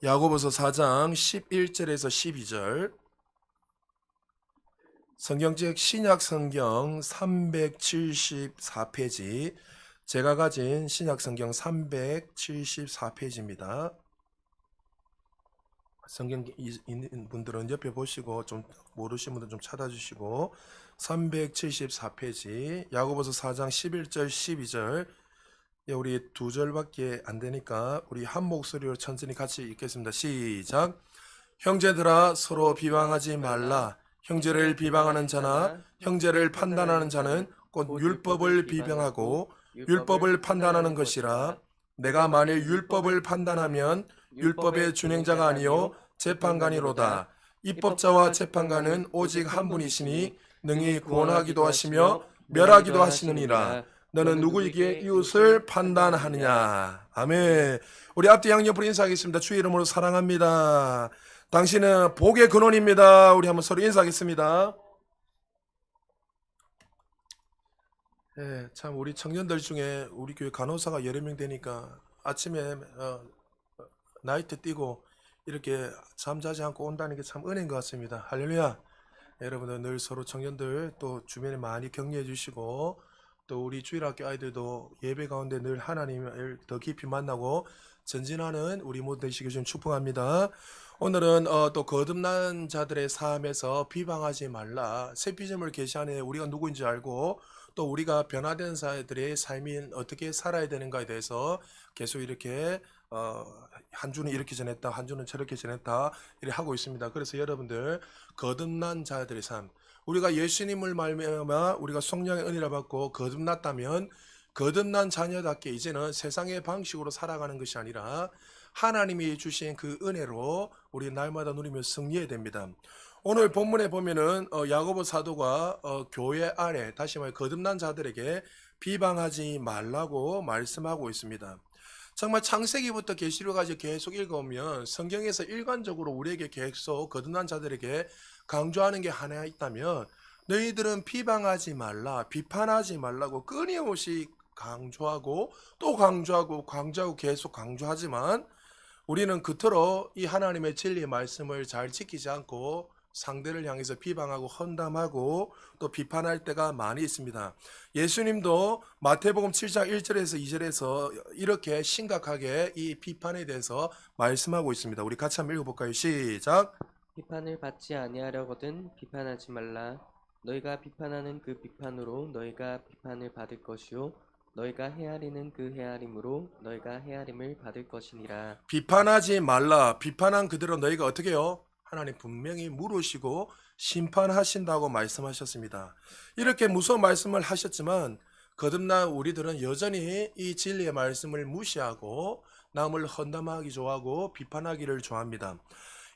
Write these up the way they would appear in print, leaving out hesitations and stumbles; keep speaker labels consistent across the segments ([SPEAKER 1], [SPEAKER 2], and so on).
[SPEAKER 1] 야고보서 4장 11절에서 12절. 성경책 신약 성경 374페이지. 제가 가진 신약 성경 374페이지입니다. 성경 있는 분들은 옆에 보시고 좀 모르시는 분들은 좀 찾아주시고 374페이지 야고보서 4장 11절 12절. 우리 두 절밖에 안 되니까 우리 한 목소리로 천천히 같이 읽겠습니다. 시작. 형제들아 서로 비방하지 말라. 형제를 비방하는 자나 형제를 판단하는 자는 곧 율법을 비방하고 율법을 판단하는 것이라. 내가 만일 율법을 판단하면 율법의 준행자가 아니요 재판관이로다. 입법자와 재판관은 오직 한 분이시니 능히 구원하기도 하시며 멸하기도 하시느니라. 너는 누구에게 이웃을 판단하느냐. 아멘. 우리 앞뒤 양옆으로 인사하겠습니다. 주의 이름으로 사랑합니다. 당신은 복의 근원입니다. 우리 한번 서로 인사하겠습니다. 참 우리 청년들 중에 우리 교회 간호사가 여러 명 되니까 아침에 나이트 뛰고 이렇게 잠자지 않고 온다는 게 참 은혜인 것 같습니다. 할렐루야. 여러분들 늘 서로 청년들 또 주변에 많이 격려해 주시고 또 우리 주일학교 아이들도 예배 가운데 늘 하나님을 더 깊이 만나고 전진하는 우리 모두 되시길 좀 축복합니다. 오늘은 또 거듭난 자들의 삶에서 비방하지 말라. 새 피조물 계시하네 우리가 누구인지 알고 또 우리가 변화된 자들의 삶이 어떻게 살아야 되는가에 대해서 계속 이렇게 한 주는 이렇게 전했다, 한 주는 저렇게 전했다 이렇게 하고 있습니다. 그래서 여러분들 거듭난 자들의 삶, 우리가 예수님을 말미암아 우리가 성령의 은혜를 받고 거듭났다면 거듭난 자녀답게 이제는 세상의 방식으로 살아가는 것이 아니라 하나님이 주신 그 은혜로 우리 날마다 누리며 승리해야 됩니다. 오늘 본문에 보면은 야고보 사도가 교회 안에 다시 말해 거듭난 자들에게 비방하지 말라고 말씀하고 있습니다. 정말 창세기부터 계시록까지 계속 읽어오면 성경에서 일관적으로 우리에게 계속 거듭난 자들에게 강조하는 게 하나 있다면 너희들은 비방하지 말라, 비판하지 말라고 끊임없이 강조하고 또 강조하고 계속 강조하지만 우리는 그토록 이 하나님의 진리의 말씀을 잘 지키지 않고 상대를 향해서 비방하고 헌담하고 또 비판할 때가 많이 있습니다. 예수님도 마태복음 7장 1절에서 2절에서 이렇게 심각하게 이 비판에 대해서 말씀하고 있습니다. 우리 같이 한번 읽어볼까요? 시작.
[SPEAKER 2] 비판을 받지 아니하려거든 비판하지 말라. 너희가 비판하는 그 비판으로 너희가 비판을 받을 것이요 너희가 헤아리는 그 헤아림으로 너희가 헤아림을 받을 것이니라.
[SPEAKER 1] 비판하지 말라. 비판한 그대로 너희가 어떻게 해요? 하나님 분명히 물으시고 심판하신다고 말씀하셨습니다. 이렇게 무서운 말씀을 하셨지만 거듭난 우리들은 여전히 이 진리의 말씀을 무시하고 남을 헌담하기 좋아하고 비판하기를 좋아합니다.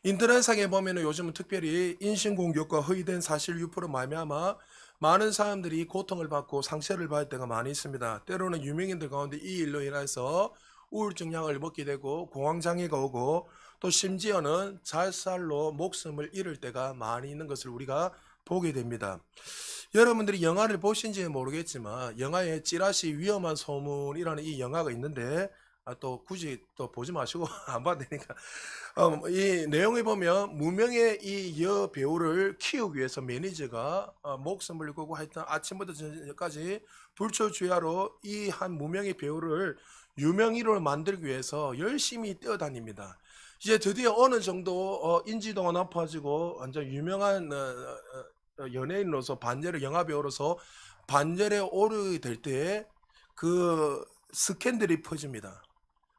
[SPEAKER 1] 인터넷상에 보면 요즘은 특별히 인신공격과 허위된 사실 유포로 말미암아 많은 사람들이 고통을 받고 상처를 받을 때가 많이 있습니다. 때로는 유명인들 가운데 이 일로 인해서 우울증 약을 먹게 되고 공황장애가 오고 또 심지어는 자살로 목숨을 잃을 때가 많이 있는 것을 우리가 보게 됩니다. 여러분들이 영화를 보신지는 모르겠지만 영화에 찌라시 위험한 소문이라는 이 영화가 있는데 또 굳이 또 보지 마시고 안 봐도 되니까 이 내용에 보면 무명의 이 여배우를 키우기 위해서 매니저가 목숨을 걸고 하여튼 아침부터 저녁까지 불철주야로 이 한 무명의 배우를 유명인으로 만들기 위해서 열심히 뛰어다닙니다. 이제 드디어 어느 정도 인지도가 높아지고 완전 유명한 연예인으로서 반열의 영화배우로서 반열에 오르게 될 때에 그 스캔들이 퍼집니다.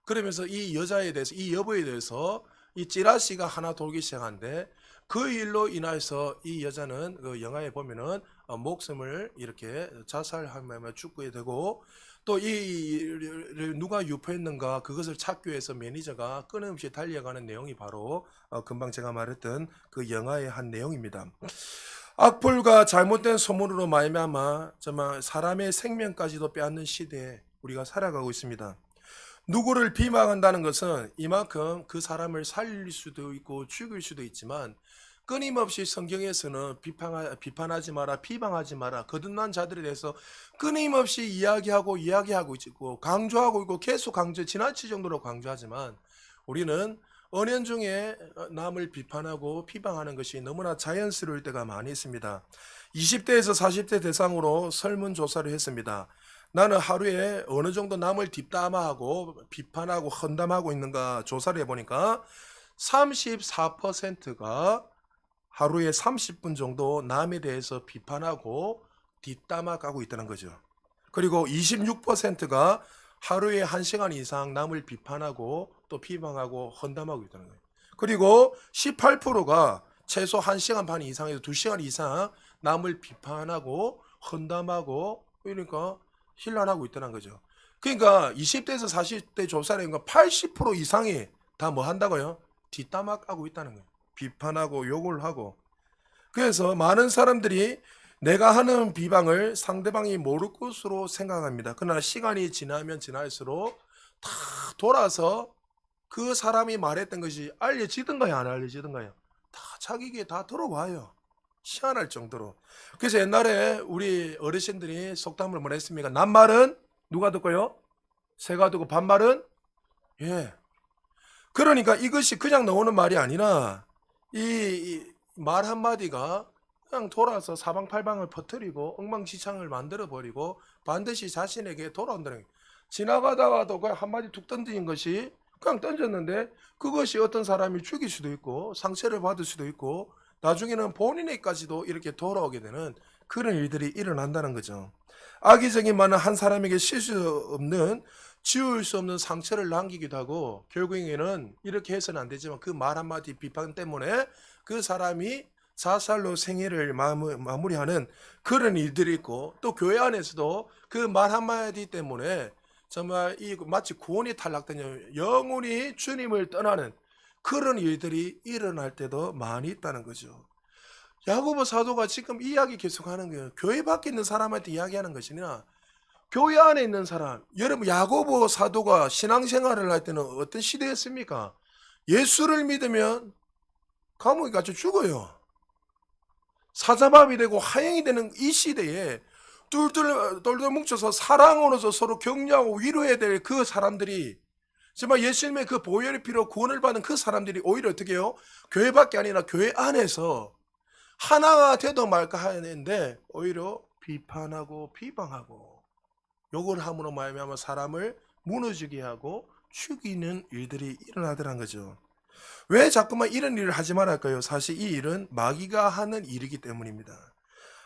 [SPEAKER 1] 그러면서 이 여자에 대해서 이 여보에 대해서 이 찌라시가 하나 돌기 시작하는데 그 일로 인해서 이 여자는 그 영화에 보면은 목숨을 이렇게 자살하며 죽게 되고 또 이 누가 유포했는가 그것을 찾기 위해서 매니저가 끊임없이 달려가는 내용이 바로 금방 제가 말했던 그 영화의 한 내용입니다. 악플과 잘못된 소문으로 말미암아 정말 사람의 생명까지도 빼앗는 시대에 우리가 살아가고 있습니다. 누구를 비방한다는 것은 이만큼 그 사람을 살릴 수도 있고 죽일 수도 있지만 끊임없이 성경에서는 비판하지 마라, 비방하지 마라, 거듭난 자들에 대해서 끊임없이 이야기하고 있고 강조하고 있고 계속 지나칠 정도로 강조하지만 우리는 은연중에 남을 비판하고 비방하는 것이 너무나 자연스러울 때가 많이 있습니다. 20대에서 40대 대상으로 설문조사를 했습니다. 나는 하루에 어느 정도 남을 뒷담화하고 비판하고 헌담하고 있는가 조사를 해보니까 34%가 하루에 30분 정도 남에 대해서 비판하고 뒷담화하고 있다는 거죠. 그리고 26%가 하루에 1시간 이상 남을 비판하고 또 비방하고 헌담하고 있다는 거예요. 그리고 18%가 최소 1시간 반 이상에서 2시간 이상 남을 비판하고 헌담하고 그러니까 힐난하고 있다는 거죠. 그러니까 20대에서 40대 조사를 한 거 80% 이상이 다 뭐 한다고요? 뒷담화하고 있다는 거예요. 비판하고 욕을 하고. 그래서 많은 사람들이 내가 하는 비방을 상대방이 모를 것으로 생각합니다. 그러나 시간이 지나면 지날수록 다 돌아서 그 사람이 말했던 것이 알려지던가요, 안 알려지던가요? 다 자기에게 다 들어와요. 희한할 정도로. 그래서 옛날에 우리 어르신들이 속담을 뭐 했습니까? 낱말은 누가 듣고요? 새가 듣고 반말은 예. 그러니까 이것이 그냥 나오는 말이 아니라 이 말 한마디가 그냥 돌아서 사방팔방을 퍼뜨리고 엉망진창을 만들어버리고 반드시 자신에게 돌아온다는 거예요. 지나가다가도 그냥 한마디 툭 던진 것이 그냥 던졌는데 그것이 어떤 사람이 죽일 수도 있고 상처를 받을 수도 있고 나중에는 본인에게까지도 이렇게 돌아오게 되는 그런 일들이 일어난다는 거죠. 악의적인 말은 한 사람에게 실수 없는 지울 수 없는 상처를 남기기도 하고 결국에는 이렇게 해서는 안 되지만 그 말 한마디 비판 때문에 그 사람이 자살로 생애를 마무리하는 그런 일들이 있고 또 교회 안에서도 그 말 한마디 때문에 정말 이 마치 구원이 탈락된 영혼이 주님을 떠나는 그런 일들이 일어날 때도 많이 있다는 거죠. 야고보 사도가 지금 이야기 계속하는 거예요. 교회 밖에 있는 사람한테 이야기하는 것이 아니라 교회 안에 있는 사람. 여러분 야고보 사도가 신앙생활을 할 때는 어떤 시대였습니까? 예수를 믿으면 감옥에 갇혀 죽어요. 사자밥이 되고 하형이 되는 이 시대에 똘똘 뭉쳐서 사랑으로서 서로 격려하고 위로해야 될 그 사람들이 정말 예수님의 그 보혈의 피로 구원을 받은 그 사람들이 오히려 어떻게 해요? 교회밖에 아니라 교회 안에서 하나가 되도 말까 하는데 오히려 비판하고 비방하고 욕을 함으로 말미암아 사람을 무너지게 하고 죽이는 일들이 일어나더란 거죠. 왜 자꾸만 이런 일을 하지 말할까요? 사실 이 일은 마귀가 하는 일이기 때문입니다.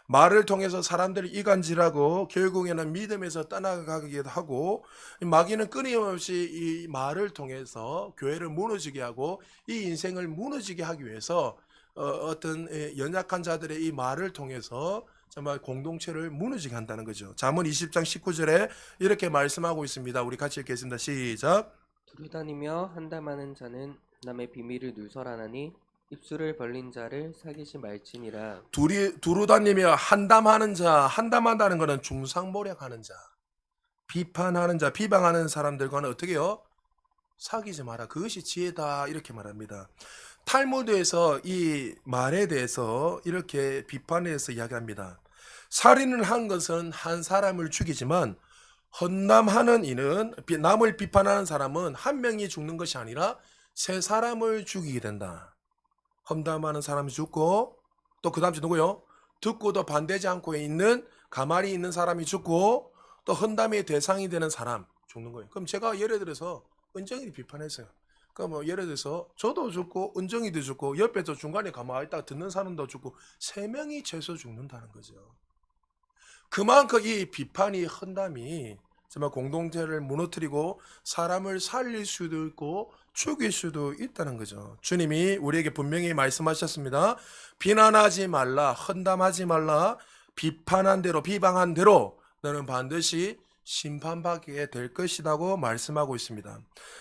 [SPEAKER 1] 말을 통해서 사람들을 이간질하고 결국에는 믿음에서 떠나가기도 하고 마귀는 끊임없이 이 말을 통해서 교회를 무너지게 하고 이 인생을 무너지게 하기 위해서 어떤 연약한 자들의 이 말을 통해서 정말 공동체를 무너지게 한다는 거죠. 잠언 20장 19절에 이렇게 말씀하고 있습니다. 우리 같이 읽겠습니다. 시작.
[SPEAKER 2] 두루다니며 한담하는 자는 남의 비밀을 누설하나니 입술을 벌린 자를 사귀지 말지니라.
[SPEAKER 1] 두루다니며 한담하는 자, 한담한다는 것은 중상모략하는 자, 비판하는 자, 비방하는 사람들과는 어떻게 해요? 사귀지 마라. 그것이 지혜다. 이렇게 말합니다. 탈무드에서 이 말에 대해서 이렇게 비판해서 이야기합니다. 살인을 한 것은 한 사람을 죽이지만 헌담하는 이는 남을 비판하는 사람은 한 명이 죽는 것이 아니라 세 사람을 죽이게 된다. 험담하는 사람이 죽고 또 그 다음 주 누구요? 듣고도 반대지 않고 있는 가만히 있는 사람이 죽고 또 헌담의 대상이 되는 사람 죽는 거예요. 그럼 제가 예를 들어서 은정이를 비판했어요. 그럼 뭐 예를 들어서 저도 죽고 은정이도 죽고 옆에서 중간에 가만히 있다가 듣는 사람도 죽고 세 명이 최소 죽는다는 거죠. 그만큼 이 비판이 헌담이 정말 공동체를 무너뜨리고 사람을 살릴 수도 있고 죽일 수도 있다는 거죠. 주님이 우리에게 분명히 말씀하셨습니다. 비난하지 말라, 헌담하지 말라, 비판한 대로 비방한 대로 너는 반드시 심판받게 될 것이라고 말씀하고 있습니다.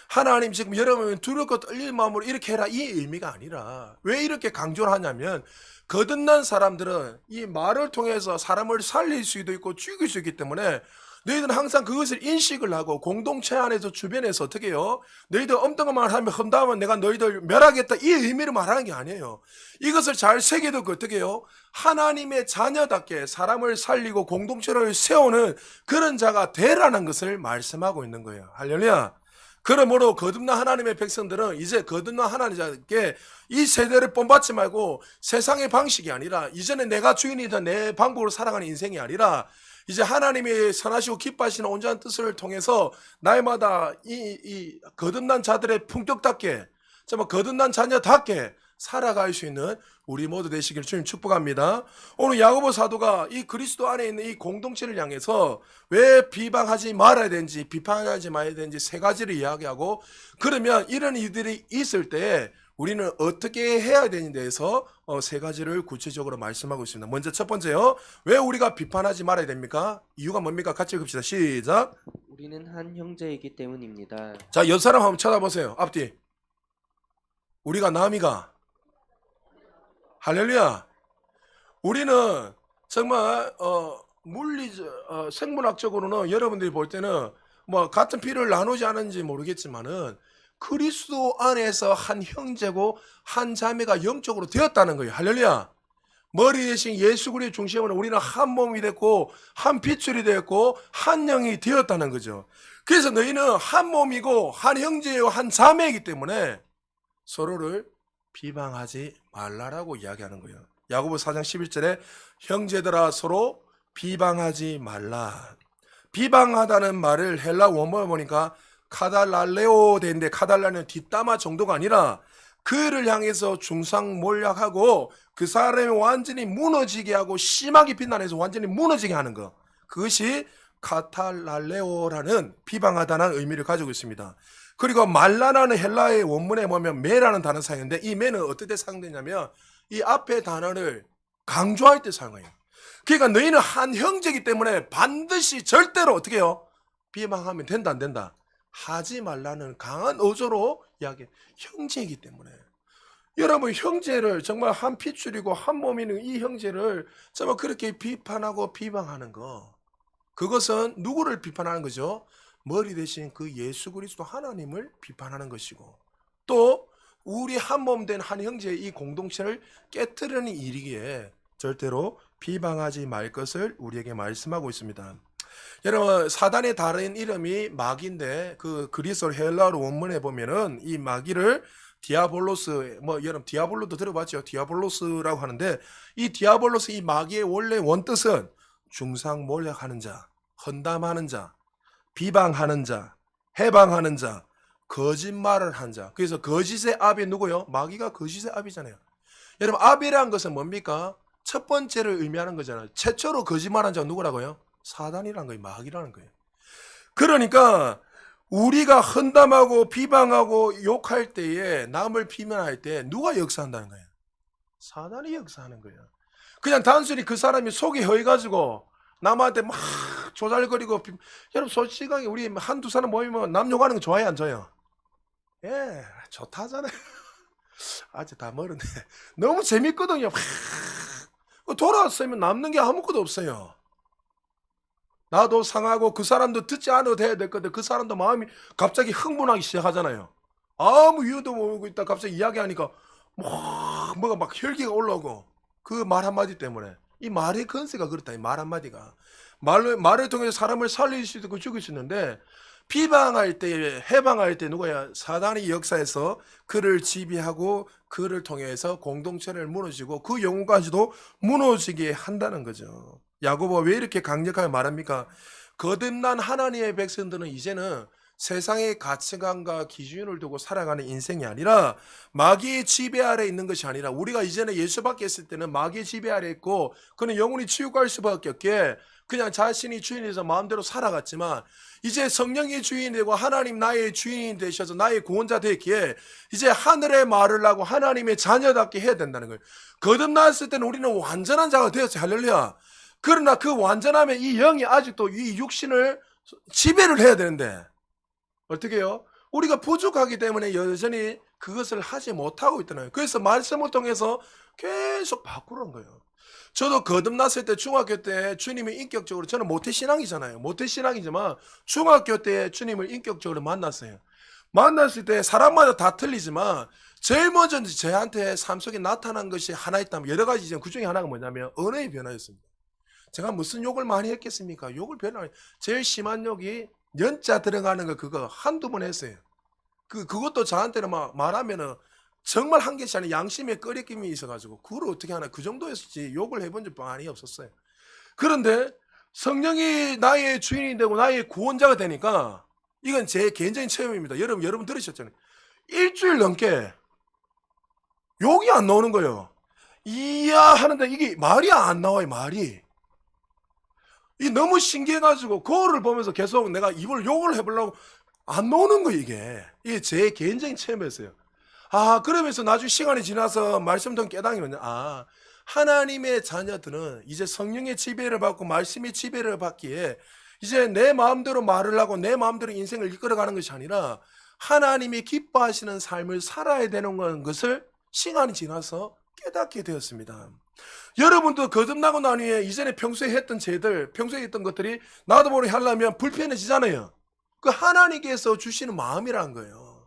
[SPEAKER 1] 하나님 지금 여러분 두렵고 떨리는 마음으로 이렇게 해라 이 의미가 아니라 왜 이렇게 강조를 하냐면 거듭난 사람들은 이 말을 통해서 사람을 살릴 수도 있고 죽일 수 있기 때문에 너희들은 항상 그것을 인식을 하고 공동체 안에서 주변에서 어떻게 해요? 너희들 엉뚱한 말을 하면 험담하면 내가 너희들 멸하겠다 이 의미로 말하는 게 아니에요. 이것을 잘 새겨두고 어떻게 해요? 하나님의 자녀답게 사람을 살리고 공동체를 세우는 그런 자가 되라는 것을 말씀하고 있는 거예요. 할렐루야. 그러므로 거듭난 하나님의 백성들은 이제 거듭난 하나님께 이 세대를 본받지 말고 세상의 방식이 아니라 이전에 내가 주인이던 내 방법으로 살아가는 인생이 아니라 이제 하나님의 선하시고 기뻐하시는 온전한 뜻을 통해서 날마다 이 거듭난 자들의 품격답게 정말 거듭난 자녀답게 살아갈 수 있는 우리 모두 되시기를 주님 축복합니다. 오늘 야고보 사도가 이 그리스도 안에 있는 이 공동체를 향해서 왜 비방하지 말아야 되는지 비판하지 말아야 되는지 세 가지를 이야기하고, 그러면 이런 일들이 있을 때 우리는 어떻게 해야 되는지에 대해서 세 가지를 구체적으로 말씀하고 있습니다. 먼저 첫 번째요. 왜 우리가 비판하지 말아야 됩니까? 이유가 뭡니까? 같이 읽읍시다. 시작.
[SPEAKER 2] 우리는 한 형제이기 때문입니다.
[SPEAKER 1] 자, 옆 사람 한번 쳐다보세요. 앞뒤. 우리가 남이가. 할렐루야. 우리는 정말 생물학적으로는 여러분들이 볼 때는 뭐 같은 피를 나누지 않은지 모르겠지만은 그리스도 안에서 한 형제고 한 자매가 영적으로 되었다는 거예요. 할렐루야. 머리 대신 예수 그리스도의 중심으로 우리는 한 몸이 됐고 한 핏줄이 되었고 한 영이 되었다는 거죠. 그래서 너희는 한 몸이고 한 형제요 한 자매이기 때문에 서로를 비방하지 말라라고 이야기하는 거예요. 야고보 4장 11절에 형제들아 서로 비방하지 말라. 비방하다는 말을 헬라 원문을 보니까 카달랄레오 되는데, 카달라는 뒷담화 정도가 아니라 그를 향해서 중상몰약하고 그 사람이 완전히 무너지게 하고 심하게 비난해서 완전히 무너지게 하는 것, 그것이 카탈랄레오라는 비방하다는 의미를 가지고 있습니다. 그리고 말라라는 헬라의 원문에 보면 메라는 단어 사용인데, 이 메는 어떨 때 사용되냐면 이 앞에 단어를 강조할 때 사용해요. 그러니까 너희는 한 형제이기 때문에 반드시 절대로 어떻게 해요? 비방하면 된다 안 된다? 하지 말라는 강한 어조로 이야기해. 형제이기 때문에. 여러분, 형제를 정말 한 핏줄이고 한 몸이는 이 형제를 정말 그렇게 비판하고 비방하는 거, 그것은 누구를 비판하는 거죠? 머리 대신 그 예수 그리스도 하나님을 비판하는 것이고, 또 우리 한 몸 된 한 형제의 이 공동체를 깨뜨리는 일이기에 절대로 비방하지 말 것을 우리에게 말씀하고 있습니다. 여러분, 사단의 다른 이름이 마귀인데 그 그리스어 헬라어 원문에 보면은 이 마귀를 디아볼로스, 여러분 디아볼로도 들어봤죠? 디아볼로스라고 하는데, 이 디아볼로스, 이 마귀의 원래 원뜻은 중상몰약하는 자, 헌담하는 자, 비방하는 자, 해방하는 자, 거짓말을 한 자. 그래서 거짓의 압이 누구요? 마귀가 거짓의 압이잖아요. 여러분, 압이라는 것은 뭡니까? 첫 번째를 의미하는 거잖아요. 최초로 거짓말한 자가 누구라고요? 사단이라는 거예요. 마귀라는 거예요. 그러니까 우리가 헌담하고 비방하고 욕할 때에, 남을 비난할 때 누가 역사한다는 거예요? 사단이 역사하는 거예요. 그냥 단순히 그 사람이 속이 허해가지고 남한테 막 조잘거리고 여러분, 솔직하게 우리 한두 사람 모이면 남 욕하는 거 좋아해 안 좋아요? 예, 좋다 하잖아요. 아직 다 멀었네. 너무 재밌거든요. 돌아왔으면 남는 게 아무것도 없어요. 나도 상하고 그 사람도 듣지 않아도 돼야 될 건데 그 사람도 마음이 갑자기 흥분하기 시작하잖아요. 아무 이유도 모르고 있다 갑자기 이야기하니까 뭐가 막 혈기가 올라오고, 그 말 한마디 때문에. 이 말의 건세가 그렇다. 이 말 한마디가 말을 통해서 사람을 살릴 수 있고 죽일 수 있는데, 비방할 때, 해방할 때 누구야? 사단이 역사에서 그를 지배하고 그를 통해서 공동체를 무너지고 그 영혼까지도 무너지게 한다는 거죠. 야고보가 왜 이렇게 강력하게 말합니까? 거듭난 하나님의 백성들은 이제는 세상의 가치관과 기준을 두고 살아가는 인생이 아니라 마귀의 지배 아래 있는 것이 아니라, 우리가 이전에 예수 밖에 있을 때는 마귀의 지배 아래 있고 그는 영혼이 치유갈 수밖에 없게 그냥 자신이 주인에서 마음대로 살아갔지만, 이제 성령이 주인이 되고 하나님 나의 주인이 되셔서 나의 구원자 되기에 이제 하늘의 말을 하고 하나님의 자녀답게 해야 된다는 거예요. 거듭났을 때는 우리는 완전한 자가 되었어요. 할렐루야. 그러나 그 완전함에 이 영이 아직도 이 육신을 지배를 해야 되는데 어떻게 해요? 우리가 부족하기 때문에 여전히 그것을 하지 못하고 있다는 거예요. 그래서 말씀을 통해서 계속 바꾸는 거예요. 저도 거듭났을 때 중학교 때 주님이 인격적으로, 저는 모태신앙이잖아요. 모태신앙이지만 중학교 때 주님을 인격적으로 만났어요. 만났을 때 사람마다 다 틀리지만 제일 먼저 저한테 삶 속에 나타난 것이 하나 있다면, 여러 가지지만 그 중에 하나가 뭐냐면 언어의 변화였습니다. 제가 무슨 욕을 많이 했겠습니까? 욕을 제일 심한 욕이 연자 들어가는 거, 그거 한두 번 했어요. 그것도 저한테는 막 말하면은 정말 한 개씩 아니라 양심에 끄리낌이 있어가지고 그걸 어떻게 하나 그 정도였지 욕을 해본 적 많이 없었어요. 그런데 성령이 나의 주인이 되고 나의 구원자가 되니까 이건 제 개인적인 체험입니다. 여러분 들으셨잖아요. 일주일 넘게 욕이 안 나오는 거예요. 이야 하는데 이게 말이 안 나와요. 말이. 이 너무 신기해가지고 그거를 보면서 계속 내가 입을 욕을 해보려고 안 나오는 거예요. 이게 제 개인적인 체험이었어요. 아, 그러면서 나중에 시간이 지나서 말씀 좀 깨닫는 거냐. 아, 하나님의 자녀들은 이제 성령의 지배를 받고 말씀의 지배를 받기에 이제 내 마음대로 말을 하고 내 마음대로 인생을 이끌어가는 것이 아니라 하나님이 기뻐하시는 삶을 살아야 되는 것을 시간이 지나서 깨닫게 되었습니다. 여러분도 거듭나고 난 후에 이전에 평소에 했던 죄들, 평소에 했던 것들이 나도 모르게 하려면 불편해지잖아요. 그 하나님께서 주시는 마음이라는 거예요.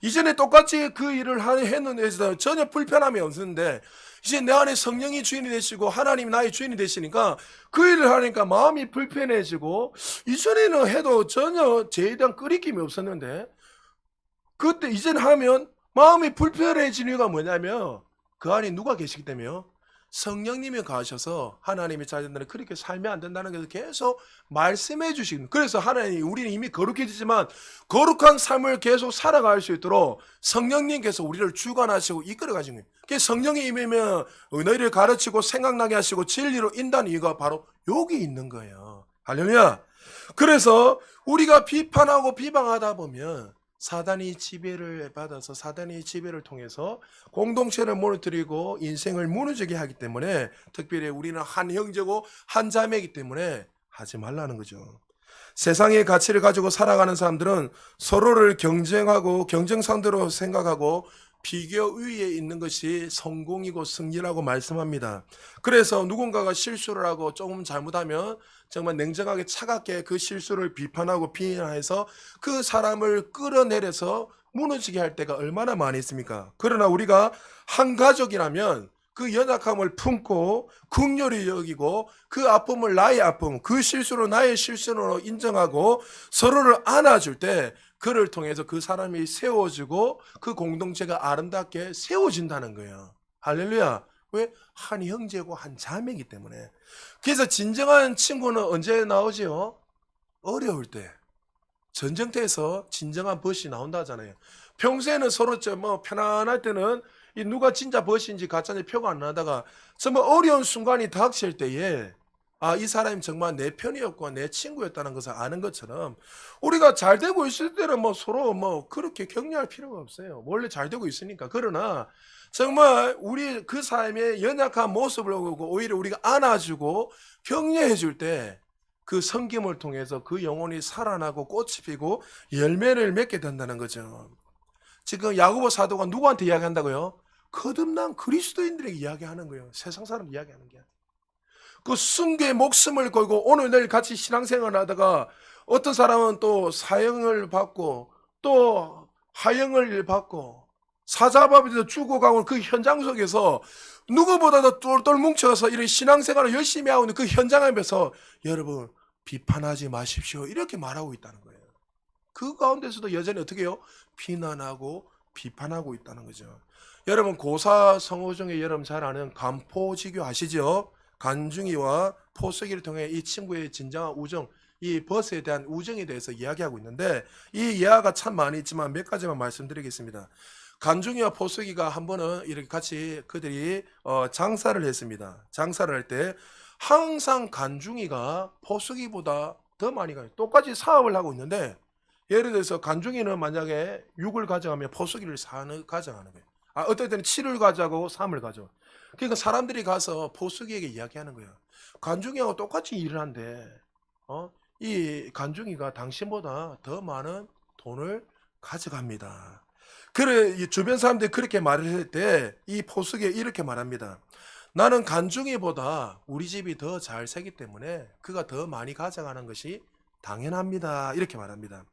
[SPEAKER 1] 이전에 똑같이 그 일을 했는데 전혀 불편함이 없었는데 이제 내 안에 성령이 주인이 되시고 하나님이 나의 주인이 되시니까 그 일을 하니까 마음이 불편해지고 이전에는 해도 전혀 죄에 대한 끄리낌이 없었는데 그때 이제는 하면 마음이 불편해지는 이유가 뭐냐면 그 안에 누가 계시기 때문에요. 성령님이 가셔서 하나님의 자녀들은 그렇게 살면 안 된다는 것을 계속 말씀해 주시는. 그래서 하나님 우리는 이미 거룩해지지만 거룩한 삶을 계속 살아갈 수 있도록 성령님께서 우리를 주관하시고 이끌어 가시는 거예요. 그래서 성령이 임하면 너희를 가르치고 생각나게 하시고 진리로 인도하는 이유가 바로 여기 있는 거예요. 할렐루야. 그래서 우리가 비판하고 비방하다 보면 사단이 지배를 받아서 사단의 지배를 통해서 공동체를 무너뜨리고 인생을 무너지게 하기 때문에 특별히 우리는 한 형제고 한 자매이기 때문에 하지 말라는 거죠. 세상의 가치를 가지고 살아가는 사람들은 서로를 경쟁하고 경쟁 상대로 생각하고 비교 위에 있는 것이 성공이고 승리라고 말씀합니다. 그래서 누군가가 실수를 하고 조금 잘못하면 정말 냉정하게 차갑게 그 실수를 비판하고 비난해서 그 사람을 끌어내려서 무너지게 할 때가 얼마나 많이 있습니까? 그러나 우리가 한 가족이라면 그 연약함을 품고 긍휼히 여기고 그 아픔을 나의 아픔, 그 실수로 나의 실수로 인정하고 서로를 안아줄 때 그를 통해서 그 사람이 세워지고 그 공동체가 아름답게 세워진다는 거예요. 할렐루야. 왜? 한 형제고 한 자매이기 때문에. 그래서 진정한 친구는 언제 나오지요? 어려울 때. 전쟁터에서 진정한 벗이 나온다 하잖아요. 평소에는 서로 뭐 편안할 때는 이 누가 진짜 벗인지 가짜인지 표가 안 나다가 정말 어려운 순간이 닥칠 때에 아, 이 사람이 정말 내 편이었고 내 친구였다는 것을 아는 것처럼 우리가 잘 되고 있을 때는 뭐 서로 뭐 그렇게 격려할 필요가 없어요. 원래 잘 되고 있으니까. 그러나 정말 우리 그 사람의 연약한 모습을 보고 오히려 우리가 안아주고 격려해 줄 때 그 섬김을 통해서 그 영혼이 살아나고 꽃이 피고 열매를 맺게 된다는 거죠. 지금 야고보 사도가 누구한테 이야기한다고요? 거듭난 그리스도인들에게 이야기하는 거예요. 세상 사람 이야기하는 게 아니에요. 그 순교의 목숨을 걸고 오늘 내일 같이 신앙생활을 하다가 어떤 사람은 또 사형을 받고 또 하형을 받고 사자밥에서 죽어가고 그 현장 속에서 누구보다도 똘똘 뭉쳐서 이런 신앙생활을 열심히 하고 있는 그 현장 앞에서 여러분 비판하지 마십시오 이렇게 말하고 있다는 거예요. 그 가운데서도 여전히 어떻게 해요? 비난하고 비판하고 있다는 거죠. 여러분 고사 성어 중에 여러분 잘 아는 간포지교 아시죠? 간중이와 포석이를 통해 이 친구의 진정한 우정, 이 버스에 대한 우정에 대해서 이야기하고 있는데 이 이야기가 참 많이 있지만 몇 가지만 말씀드리겠습니다. 간중이와 포석이가 한 번은 이렇게 같이 그들이 장사를 했습니다. 장사를 할 때 항상 간중이가 포석이보다 더 많이 가요. 똑같이 사업을 하고 있는데 예를 들어서 간중이는 만약에 6을 가져가면 포석이를 4를 가져가는 거예요. 아, 어떨 때는 7을 가져가고 3을 가져가. 그러니까 사람들이 가서 포석이에게 이야기하는 거예요. 간중이하고 똑같이 일을 한데 이 간중이가 당신보다 더 많은 돈을 가져갑니다. 그래 이 주변 사람들이 그렇게 말을 할 때 이 포석이 이렇게 말합니다. 나는 간중이보다 우리 집이 더 잘 살기 때문에 그가 더 많이 가져가는 것이 당연합니다. 이렇게 말합니다.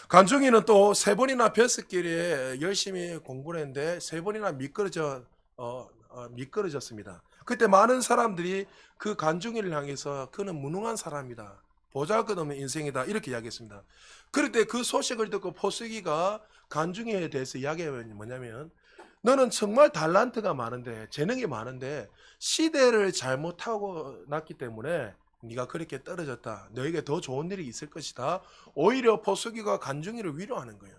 [SPEAKER 1] 간중이는 또 3번이나 벼슬길에 열심히 공부를 했는데 3번이나 미끄러졌습니다. 그때 많은 사람들이 그 간중이를 향해서 그는 무능한 사람이다. 보잘것없는 인생이다 이렇게 이야기했습니다. 그럴 때 그 소식을 듣고 포스기가 간중이에 대해서 이야기하면 뭐냐면 너는 정말 달란트가 많은데 재능이 많은데 시대를 잘못하고 났기 때문에 네가 그렇게 떨어졌다. 너에게 더 좋은 일이 있을 것이다. 오히려 포스기가 간중이를 위로하는 거예요.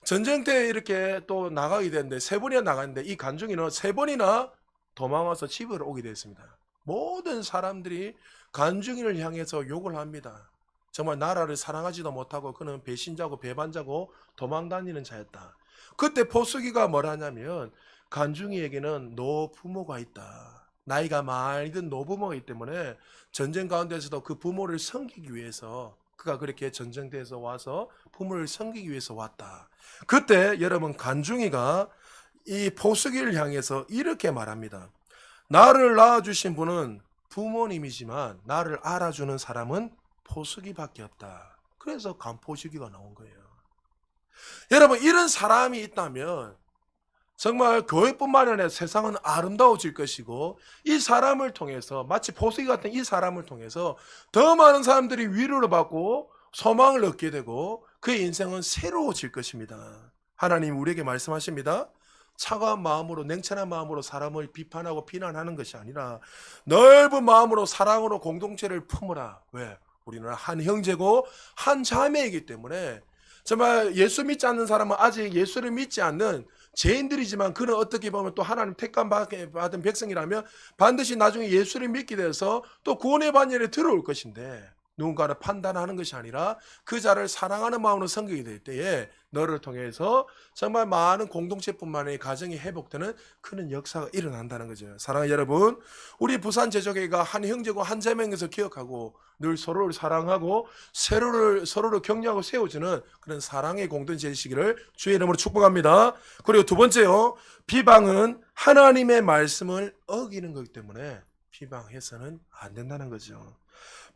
[SPEAKER 1] 전쟁터에 이렇게 또 나가게 됐는데 세 번이나 나갔는데 이 간중이는 세 번이나 도망와서 집으로 오게 됐습니다. 모든 사람들이 간중이를 향해서 욕을 합니다. 정말 나라를 사랑하지도 못하고 그는 배신자고 배반자고 도망다니는 자였다. 그때 포스기가 뭐라냐면 간중이에게는 노부모가 있다. 나이가 많이 든 노부모가 있기 때문에 전쟁 가운데서도 그 부모를 섬기기 위해서 그가 그렇게 전쟁터에서 와서 부모를 섬기기 위해서 왔다. 그때 여러분 간중이가 이 포스기를 향해서 이렇게 말합니다. 나를 낳아주신 분은 부모님이지만 나를 알아주는 사람은 포스기밖에 없다. 그래서 간포스기가 나온 거예요. 여러분 이런 사람이 있다면 정말 교회뿐만 아니라 세상은 아름다워질 것이고 이 사람을 통해서 마치 포스기 같은 이 사람을 통해서 더 많은 사람들이 위로를 받고 소망을 얻게 되고 그의 인생은 새로워질 것입니다. 하나님 우리에게 말씀하십니다. 차가운 마음으로 냉철한 마음으로 사람을 비판하고 비난하는 것이 아니라 넓은 마음으로 사랑으로 공동체를 품으라. 왜? 우리는 한 형제고 한 자매이기 때문에 정말 예수 믿지 않는 사람은 아직 예수를 믿지 않는 죄인들이지만 그는 어떻게 보면 또 하나님 택감 받은 백성이라면 반드시 나중에 예수를 믿게 돼서 또 구원의 반열에 들어올 것인데 누군가를 판단하는 것이 아니라 그 자를 사랑하는 마음으로 섬기게 될 때에 너를 통해서 정말 많은 공동체뿐만 아니라 가정이 회복되는 그런 역사가 일어난다는 거죠. 사랑하는 여러분, 우리 부산 제조교회가 한 형제고 한 자매에서 기억하고 늘 서로를 사랑하고 서로를 격려하고 세워주는 그런 사랑의 공동체 되시기를 주의 이름으로 축복합니다. 그리고 두 번째요, 비방은 하나님의 말씀을 어기는 거기 때문에 비방해서는 안 된다는 거죠.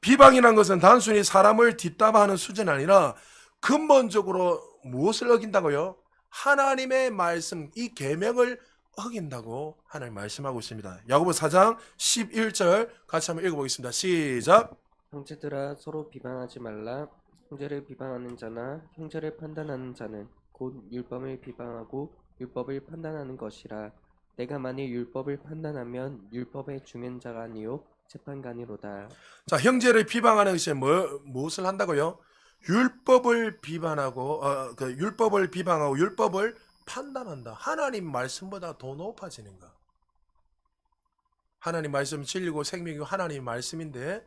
[SPEAKER 1] 비방이란 것은 단순히 사람을 뒷담화하는 수준이 아니라 근본적으로 무엇을 어긴다고요? 하나님의 말씀, 이 계명을 어긴다고 하나님 말씀하고 있습니다. 야고보 4장 11절 같이 한번 읽어보겠습니다. 시작.
[SPEAKER 2] 형제들아 서로 비방하지 말라. 형제를 비방하는 자나 형제를 판단하는 자는 곧 율법을 비방하고 율법을 판단하는 것이라. 내가 만일 율법을 판단하면 율법의 중현자가 아니요 재판관이로다.
[SPEAKER 1] 자, 형제를 비방하는 것이 무엇을 한다고요? 율법을 비방하고 율법을 비방하고 율법을 판단한다. 하나님 말씀보다 더 높아지는 거. 하나님 말씀 진리고 생명이고 하나님 말씀인데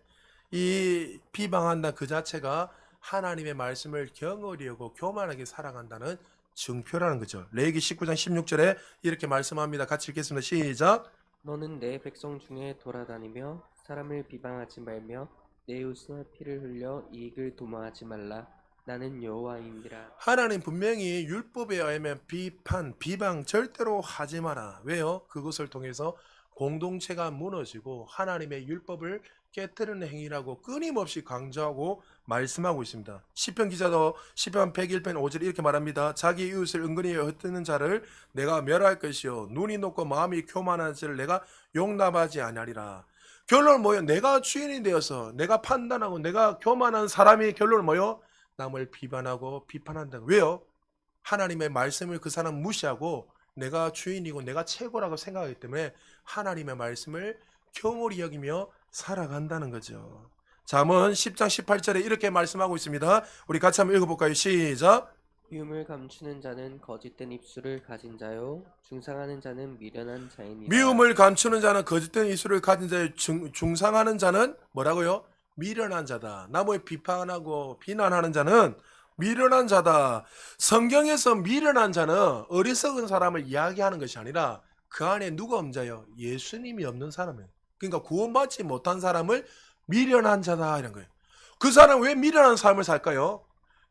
[SPEAKER 1] 이 비방한다 그 자체가 하나님의 말씀을 경홀히 여고 교만하게 살아간다는 증표라는 거죠. 레위기 19장 16절에 이렇게 말씀합니다. 같이 읽겠습니다. 시작.
[SPEAKER 2] 너는 내 백성 중에 돌아다니며 사람을 비방하지 말며 내 이웃의 피를 흘려 이익을 도모하지 말라. 나는 여호와이니라.
[SPEAKER 1] 하나님 분명히 율법에 의하면 비방 절대로 하지 마라. 왜요? 그것을 통해서 공동체가 무너지고 하나님의 율법을 깨뜨리는 행위라고 끊임없이 강조하고 말씀하고 있습니다. 시편 기자도 시편 101편 5절 이렇게 말합니다. 자기 이웃을 은근히 흩뜨는 자를 내가 멸할 것이요 눈이 높고 마음이 교만한 자를 내가 용납하지 아니하리라. 결론은 뭐예요? 내가 주인이 되어서 내가 판단하고 내가 교만한 사람이 결론은 뭐예요? 남을 비판하고 비판한다. 왜요? 하나님의 말씀을 그 사람 무시하고 내가 주인이고 내가 최고라고 생각하기 때문에 하나님의 말씀을 경홀히 여기며 살아간다는 거죠. 잠언 10장 18절에 이렇게 말씀하고 있습니다. 우리 같이 한번 읽어볼까요? 시작.
[SPEAKER 2] 미움을 감추는 자는 거짓된 입술을 가진 자요 중상하는 자는 미련한 자이니라.
[SPEAKER 1] 미움을 감추는 자는 거짓된 입술을 가진 자요 중상하는 자는 뭐라고요? 미련한 자다. 남을 비판하고 비난하는 자는 미련한 자다. 성경에서 미련한 자는 어리석은 사람을 이야기하는 것이 아니라 그 안에 누가 없는 자요? 예수님이 없는 사람이에요. 그러니까 구원받지 못한 사람을 미련한 자다 이런 거예요. 그 사람 왜 미련한 삶을 살까요?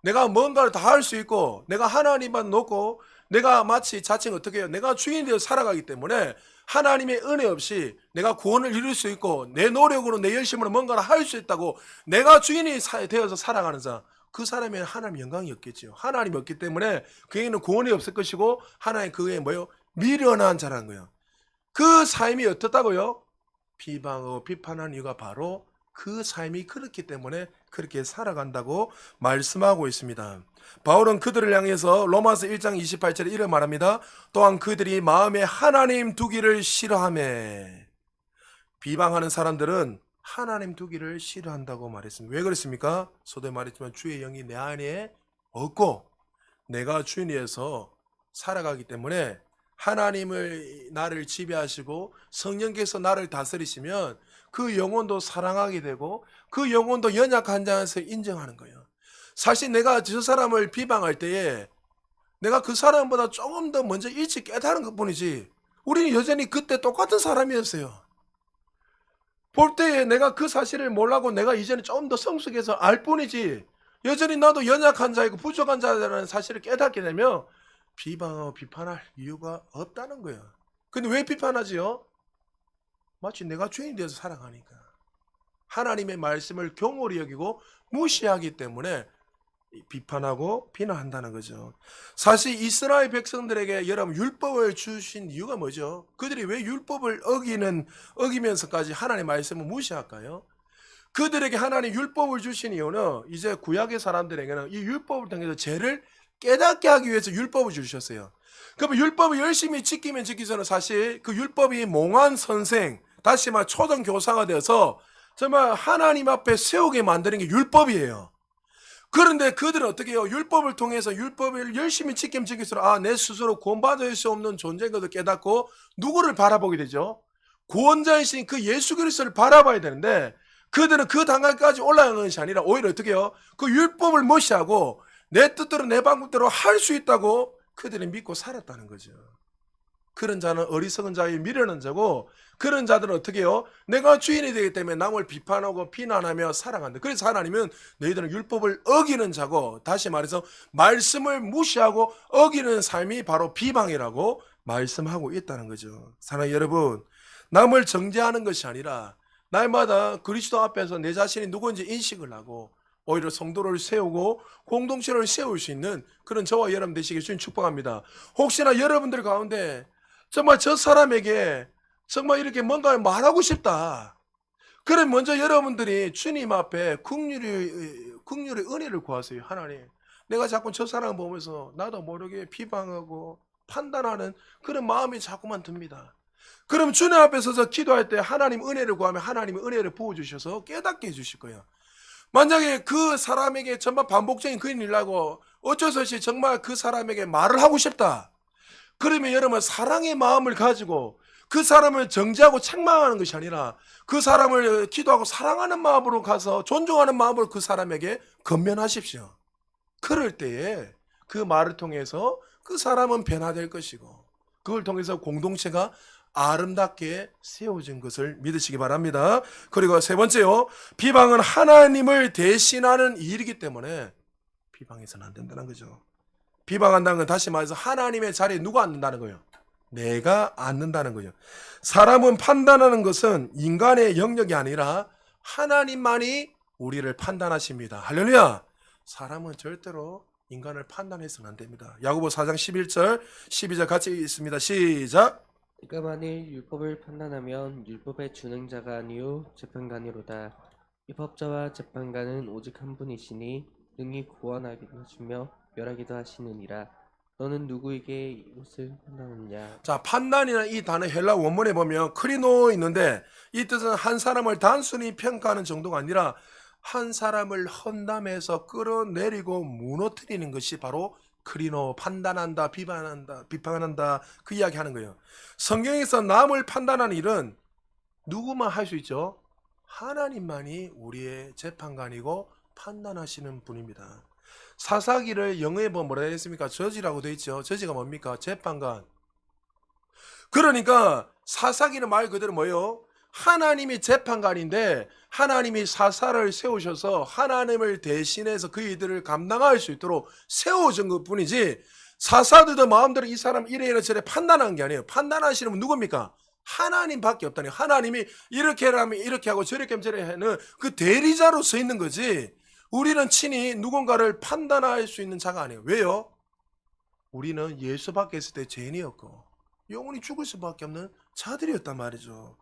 [SPEAKER 1] 내가 뭔가를 다 할 수 있고 내가 하나님만 놓고 내가 마치 자칭 어떻게 해요? 내가 주인이 되어 살아가기 때문에 하나님의 은혜 없이 내가 구원을 이룰 수 있고 내 노력으로 내 열심으로 뭔가를 할 수 있다고 내가 주인이 되어서 살아가는 사람, 그 사람에는 하나님 영광이 없겠죠. 하나님이 없기 때문에 그에게는 구원이 없을 것이고 하나님 그에 뭐요? 미련한 자라는 거예요. 그 삶이 어떻다고요? 비방하고 비판하는 이유가 바로 그 삶이 그렇기 때문에 그렇게 살아간다고 말씀하고 있습니다. 바울은 그들을 향해서 로마서 1장 28절에 이렇게 말합니다. 또한 그들이 마음에 하나님 두기를 싫어하매. 비방하는 사람들은 하나님 두기를 싫어한다고 말했습니다. 왜 그랬습니까? 서두에 말했지만 주의 영이 내 안에 없고 내가 주인 위에서 살아가기 때문에 하나님을 나를 지배하시고 성령께서 나를 다스리시면 그 영혼도 사랑하게 되고 그 영혼도 연약한 자에서 인정하는 거예요. 사실 내가 저 사람을 비방할 때에 내가 그 사람보다 조금 더 먼저 일찍 깨달은 것 뿐이지 우리는 여전히 그때 똑같은 사람이었어요. 볼 때에 내가 그 사실을 몰라고 내가 이제는 조금 더 성숙해서 알 뿐이지 여전히 나도 연약한 자이고 부족한 자라는 사실을 깨닫게 되면 비방하고 비판할 이유가 없다는 거예요. 근데 왜 비판하지요? 마치 내가 주인이 되어서 살아가니까. 하나님의 말씀을 경홀히 여기고 무시하기 때문에 비판하고 비난한다는 거죠. 사실 이스라엘 백성들에게 여러분 율법을 주신 이유가 뭐죠? 그들이 왜 율법을 어기면서까지 하나님의 말씀을 무시할까요? 그들에게 하나님 율법을 주신 이유는 이제 구약의 사람들에게는 이 율법을 통해서 죄를 깨닫게 하기 위해서 율법을 주셨어요. 그러면 율법을 열심히 지키면 지키서는 사실 그 율법이 몽환 선생, 다시 말 초등 교사가 되어서 정말 하나님 앞에 세우게 만드는 게 율법이에요. 그런데 그들은 어떻게 해요? 율법을 통해서 율법을 열심히 지키면 지킬수록 내 스스로 구원받을 수 없는 존재인 것을 깨닫고 누구를 바라보게 되죠? 구원자이신 그 예수 그리스도를 바라봐야 되는데 그들은 그 단계까지 올라가는 것이 아니라 오히려 어떻게 해요? 그 율법을 무시하고 내 뜻대로 내 방법대로 할 수 있다고 그들이 믿고 살았다는 거죠. 그런 자는 어리석은 자의 미련한 자고 그런 자들은 어떻게 해요? 내가 주인이 되기 때문에 남을 비판하고 비난하며 살아간다. 그래서 하나님은 너희들은 율법을 어기는 자고 다시 말해서 말씀을 무시하고 어기는 삶이 바로 비방이라고 말씀하고 있다는 거죠. 사랑하는 여러분, 남을 정죄하는 것이 아니라 날마다 그리스도 앞에서 내 자신이 누구인지 인식을 하고 오히려 성도를 세우고 공동체를 세울 수 있는 그런 저와 여러분 되시길 주님 축복합니다. 혹시나 여러분들 가운데 정말 저 사람에게 정말 이렇게 뭔가 말하고 싶다. 그럼 먼저 여러분들이 주님 앞에 긍휼의 은혜를 구하세요. 하나님, 내가 자꾸 저 사람 보면서 나도 모르게 비방하고 판단하는 그런 마음이 자꾸만 듭니다. 그럼 주님 앞에 서서 기도할 때 하나님 은혜를 구하면 하나님이 은혜를 부어주셔서 깨닫게 해주실 거예요. 만약에 그 사람에게 정말 반복적인 그런 일하고 어쩔 수 없이 정말 그 사람에게 말을 하고 싶다. 그러면 여러분 사랑의 마음을 가지고 그 사람을 정죄하고 책망하는 것이 아니라 그 사람을 기도하고 사랑하는 마음으로 가서 존중하는 마음으로 그 사람에게 건면하십시오. 그럴 때에 그 말을 통해서 그 사람은 변화될 것이고 그걸 통해서 공동체가 아름답게 세워진 것을 믿으시기 바랍니다. 그리고 세 번째요. 비방은 하나님을 대신하는 일이기 때문에 비방해서는 안 된다는 거죠. 비방한다는 건 다시 말해서 하나님의 자리에 누가 앉는다는 거예요? 내가 앉는다는 거예요. 사람은 판단하는 것은 인간의 영역이 아니라 하나님만이 우리를 판단하십니다. 할렐루야. 사람은 절대로 인간을 판단해서는 안 됩니다. 야고보 4장 11절 12절 같이 읽습니다. 시작.
[SPEAKER 2] 네가 만일 율법을 판단하면 율법의 준행자가 아니요 재판관이로다. 율법자와 재판관은 오직 한 분이시니 능히 구원하기도 하시며 멸하기도 하시느니라. 너는 누구에게 이것을 판단하느냐?
[SPEAKER 1] 자, 판단이라는 이 단어 헬라 원문에 보면 크리노 있는데 이 뜻은 한 사람을 단순히 평가하는 정도가 아니라 한 사람을 헌담해서 끌어내리고 무너뜨리는 것이 바로 크리노, 판단한다, 비판한다 그 이야기 하는 거예요. 성경에서 남을 판단하는 일은 누구만 할 수 있죠? 하나님만이 우리의 재판관이고 판단하시는 분입니다. 사사기를 영어에 보면 뭐라 했습니까? 저지라고 되어 있죠. 저지가 뭡니까? 재판관. 그러니까 사사기는 말 그대로 뭐예요? 하나님이 재판관인데 하나님이 사사를 세우셔서 하나님을 대신해서 그 일들을 감당할 수 있도록 세워준 것 뿐이지 사사들도 마음대로 이 사람 이래 저래 판단한 게 아니에요. 판단하시는 분 누굽니까? 하나님밖에 없다니. 하나님이 이렇게 하면 이렇게 하고 저렇게 하면 저렇게 하는 그 대리자로 서 있는 거지 우리는 친히 누군가를 판단할 수 있는 자가 아니에요. 왜요? 우리는 예수밖에 있을 때 죄인이었고 영원히 죽을 수밖에 없는 자들이었단 말이죠.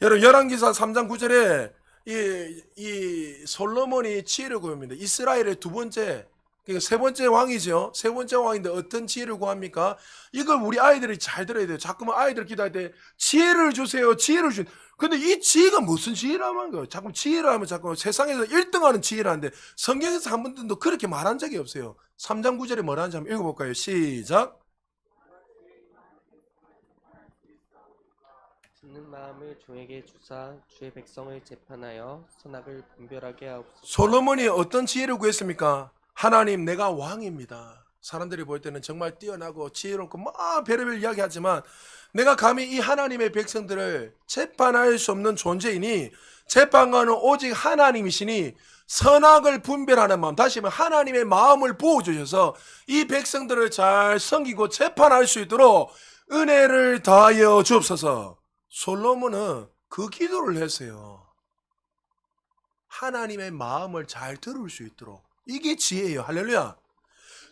[SPEAKER 1] 여러분 열왕기사 3장 9절에 이 솔로몬이 지혜를 구합니다. 이스라엘의 두 번째, 그러니까 세 번째 왕이죠. 세 번째 왕인데 어떤 지혜를 구합니까? 이걸 우리 아이들이 잘 들어야 돼요. 자꾸만 아이들 기도할 때 지혜를 주세요. 지혜를 주. 근데 이 지혜가 무슨 지혜라는 거예요? 자꾸 지혜를 하면 자꾸 세상에서 1등하는 지혜라는데 성경에서 한 번도 그렇게 말한 적이 없어요. 3장 9절에 뭐라는지 한번 읽어볼까요? 시작.
[SPEAKER 2] 듣는 마음을 종에게 주사 주의 백성을 재판하여 선악을 분별하게 하옵소서.
[SPEAKER 1] 솔로몬이 어떤 지혜를 구했습니까? 하나님, 내가 왕입니다. 사람들이 볼 때는 정말 뛰어나고 지혜롭고 막 별의별 이야기하지만 내가 감히 이 하나님의 백성들을 재판할 수 없는 존재이니 재판관은 오직 하나님이시니 선악을 분별하는 마음, 다시 말하면 하나님의 마음을 부어주셔서 이 백성들을 잘 섬기고 재판할 수 있도록 은혜를 다하여 주옵소서. 솔로몬은 그 기도를 했어요. 하나님의 마음을 잘 들을 수 있도록. 이게 지혜예요. 할렐루야.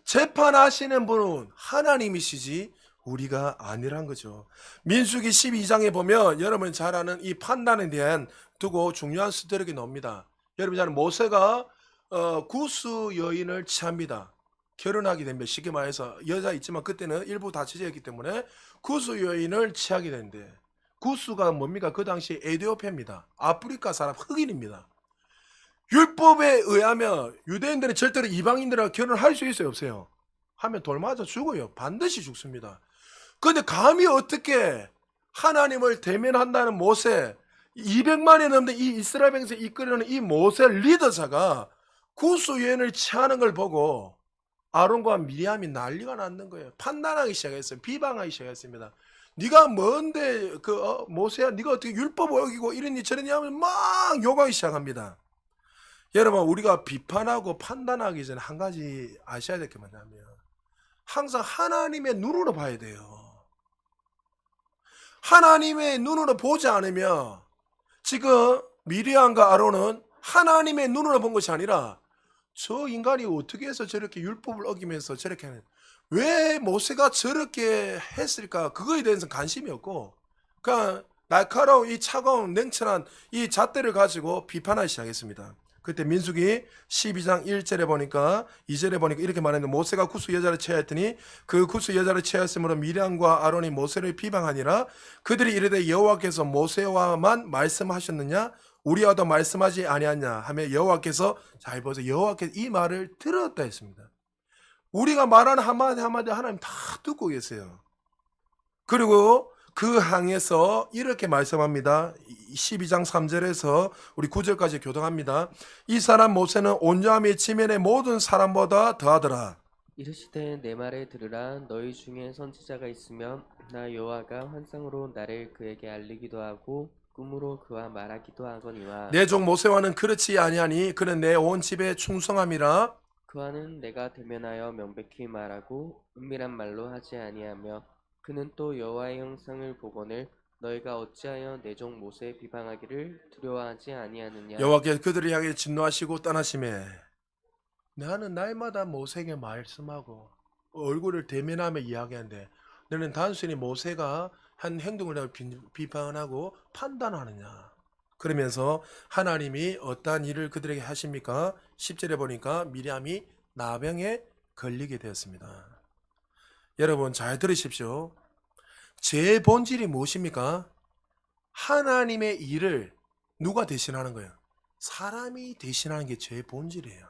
[SPEAKER 1] 재판하시는 분은 하나님이시지 우리가 아니란 거죠. 민수기 12장에 보면 여러분 잘 아는 이 판단에 대한 두고 중요한 스토리가 나옵니다. 여러분 잘 아는 모세가 구스 여인을 취합니다. 결혼하게 됩니다. 쉽게 말해서 여자 있지만 그때는 일부 다처제였기 때문에 구스 여인을 취하게 되는데, 구스가 뭡니까? 그 당시 에티오피아입니다. 아프리카 사람, 흑인입니다. 율법에 의하면 유대인들은 절대로 이방인들과 결혼할 수 있어요, 없어요? 하면 돌 맞아 죽어요. 반드시 죽습니다. 그런데 감히 어떻게 하나님을 대면한다는 모세, 200만이 넘는 이 이스라엘 백성을 이끌어내는 이 모세 리더자가 구스 여인을 취하는 걸 보고 아론과 미리암이 난리가 났는 거예요. 판단하기 시작했어요. 비방하기 시작했습니다. 네가 뭔데 모세야, 네가 어떻게 율법을 어기고 이러니 저러니 하면 막 욕하기 시작합니다. 여러분, 우리가 비판하고 판단하기 전에 한 가지 아셔야 될 게 뭐냐면 항상 하나님의 눈으로 봐야 돼요. 하나님의 눈으로 보지 않으면, 지금 미리암과 아론은 하나님의 눈으로 본 것이 아니라 저 인간이 어떻게 해서 저렇게 율법을 어기면서 저렇게 하는, 왜 모세가 저렇게 했을까, 그거에 대해서 관심이 없고 그냥 날카로운 이 차가운 냉철한 이 잣대를 가지고 비판하기 시작했습니다. 그때 민수기 12장 1절에 보니까 2절에 보니까 이렇게 말했는데, 모세가 구스 여자를 취하였더니 그 구스 여자를 취하였으므로 미리암과 아론이 모세를 비방하니라. 그들이 이르되 여호와께서 모세와만 말씀하셨느냐 우리와도 말씀하지 아니하냐 하며 여호와께서, 잘 보세요, 여호와께서 이 말을 들었다 했습니다. 우리가 말하는 한마디 한마디 하나님 다 듣고 계세요. 그리고 그 항에서 이렇게 말씀합니다. 12장 3절에서 우리 9절까지 교독합니다. 이 사람 모세는 온유함이 지면의 모든 사람보다 더하더라.
[SPEAKER 2] 이르시되 내 말을 들으라. 너희 중에 선지자가 있으면 나 여호와가 환상으로 나를 그에게 알리기도 하고 꿈으로 그와 말하기도 하거니와
[SPEAKER 1] 내 종 모세와는 그렇지 아니하니 그는 내 온 집에 충성함이라.
[SPEAKER 2] 그와는 내가 대면하여 명백히 말하고 은밀한 말로 하지 아니하며 그는 또 여호와의 형상을 보거늘 너희가 어찌하여 내 종 모세의 비방하기를 두려워하지 아니하느냐.
[SPEAKER 1] 여호와께서 그들을 향해 진노하시고 떠나시매 나는 날마다 모세에게 말씀하고 얼굴을 대면하며 이야기하는데 너는 단순히 모세가 한 행동을 비판하고 판단하느냐. 그러면서 하나님이 어떠한 일을 그들에게 하십니까? 10절에 보니까 미리암이 나병에 걸리게 되었습니다. 여러분 잘 들으십시오. 죄의 본질이 무엇입니까? 하나님의 일을 누가 대신하는 거예요? 사람이 대신하는 게 죄의 본질이에요.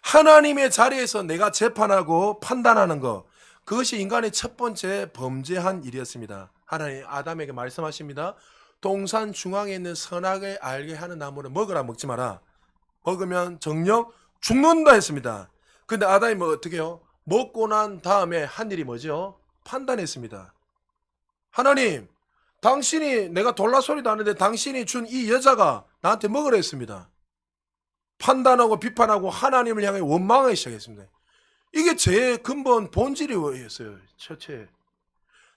[SPEAKER 1] 하나님의 자리에서 내가 재판하고 판단하는 것, 그것이 인간의 첫 번째 범죄한 일이었습니다. 하나님 아담에게 말씀하십니다. 동산 중앙에 있는 선악을 알게 하는 나무를 먹으라, 먹지 마라. 먹으면 정녕 죽는다 했습니다. 근데 아담이 어떻게 해요? 먹고 난 다음에 한 일이 뭐죠? 판단했습니다. 하나님, 당신이, 내가 돌라 소리도 하는데 당신이 준 이 여자가 나한테 먹으라 했습니다. 판단하고 비판하고 하나님을 향해 원망하기 시작했습니다. 이게 제 근본 본질이었어요. 첫째,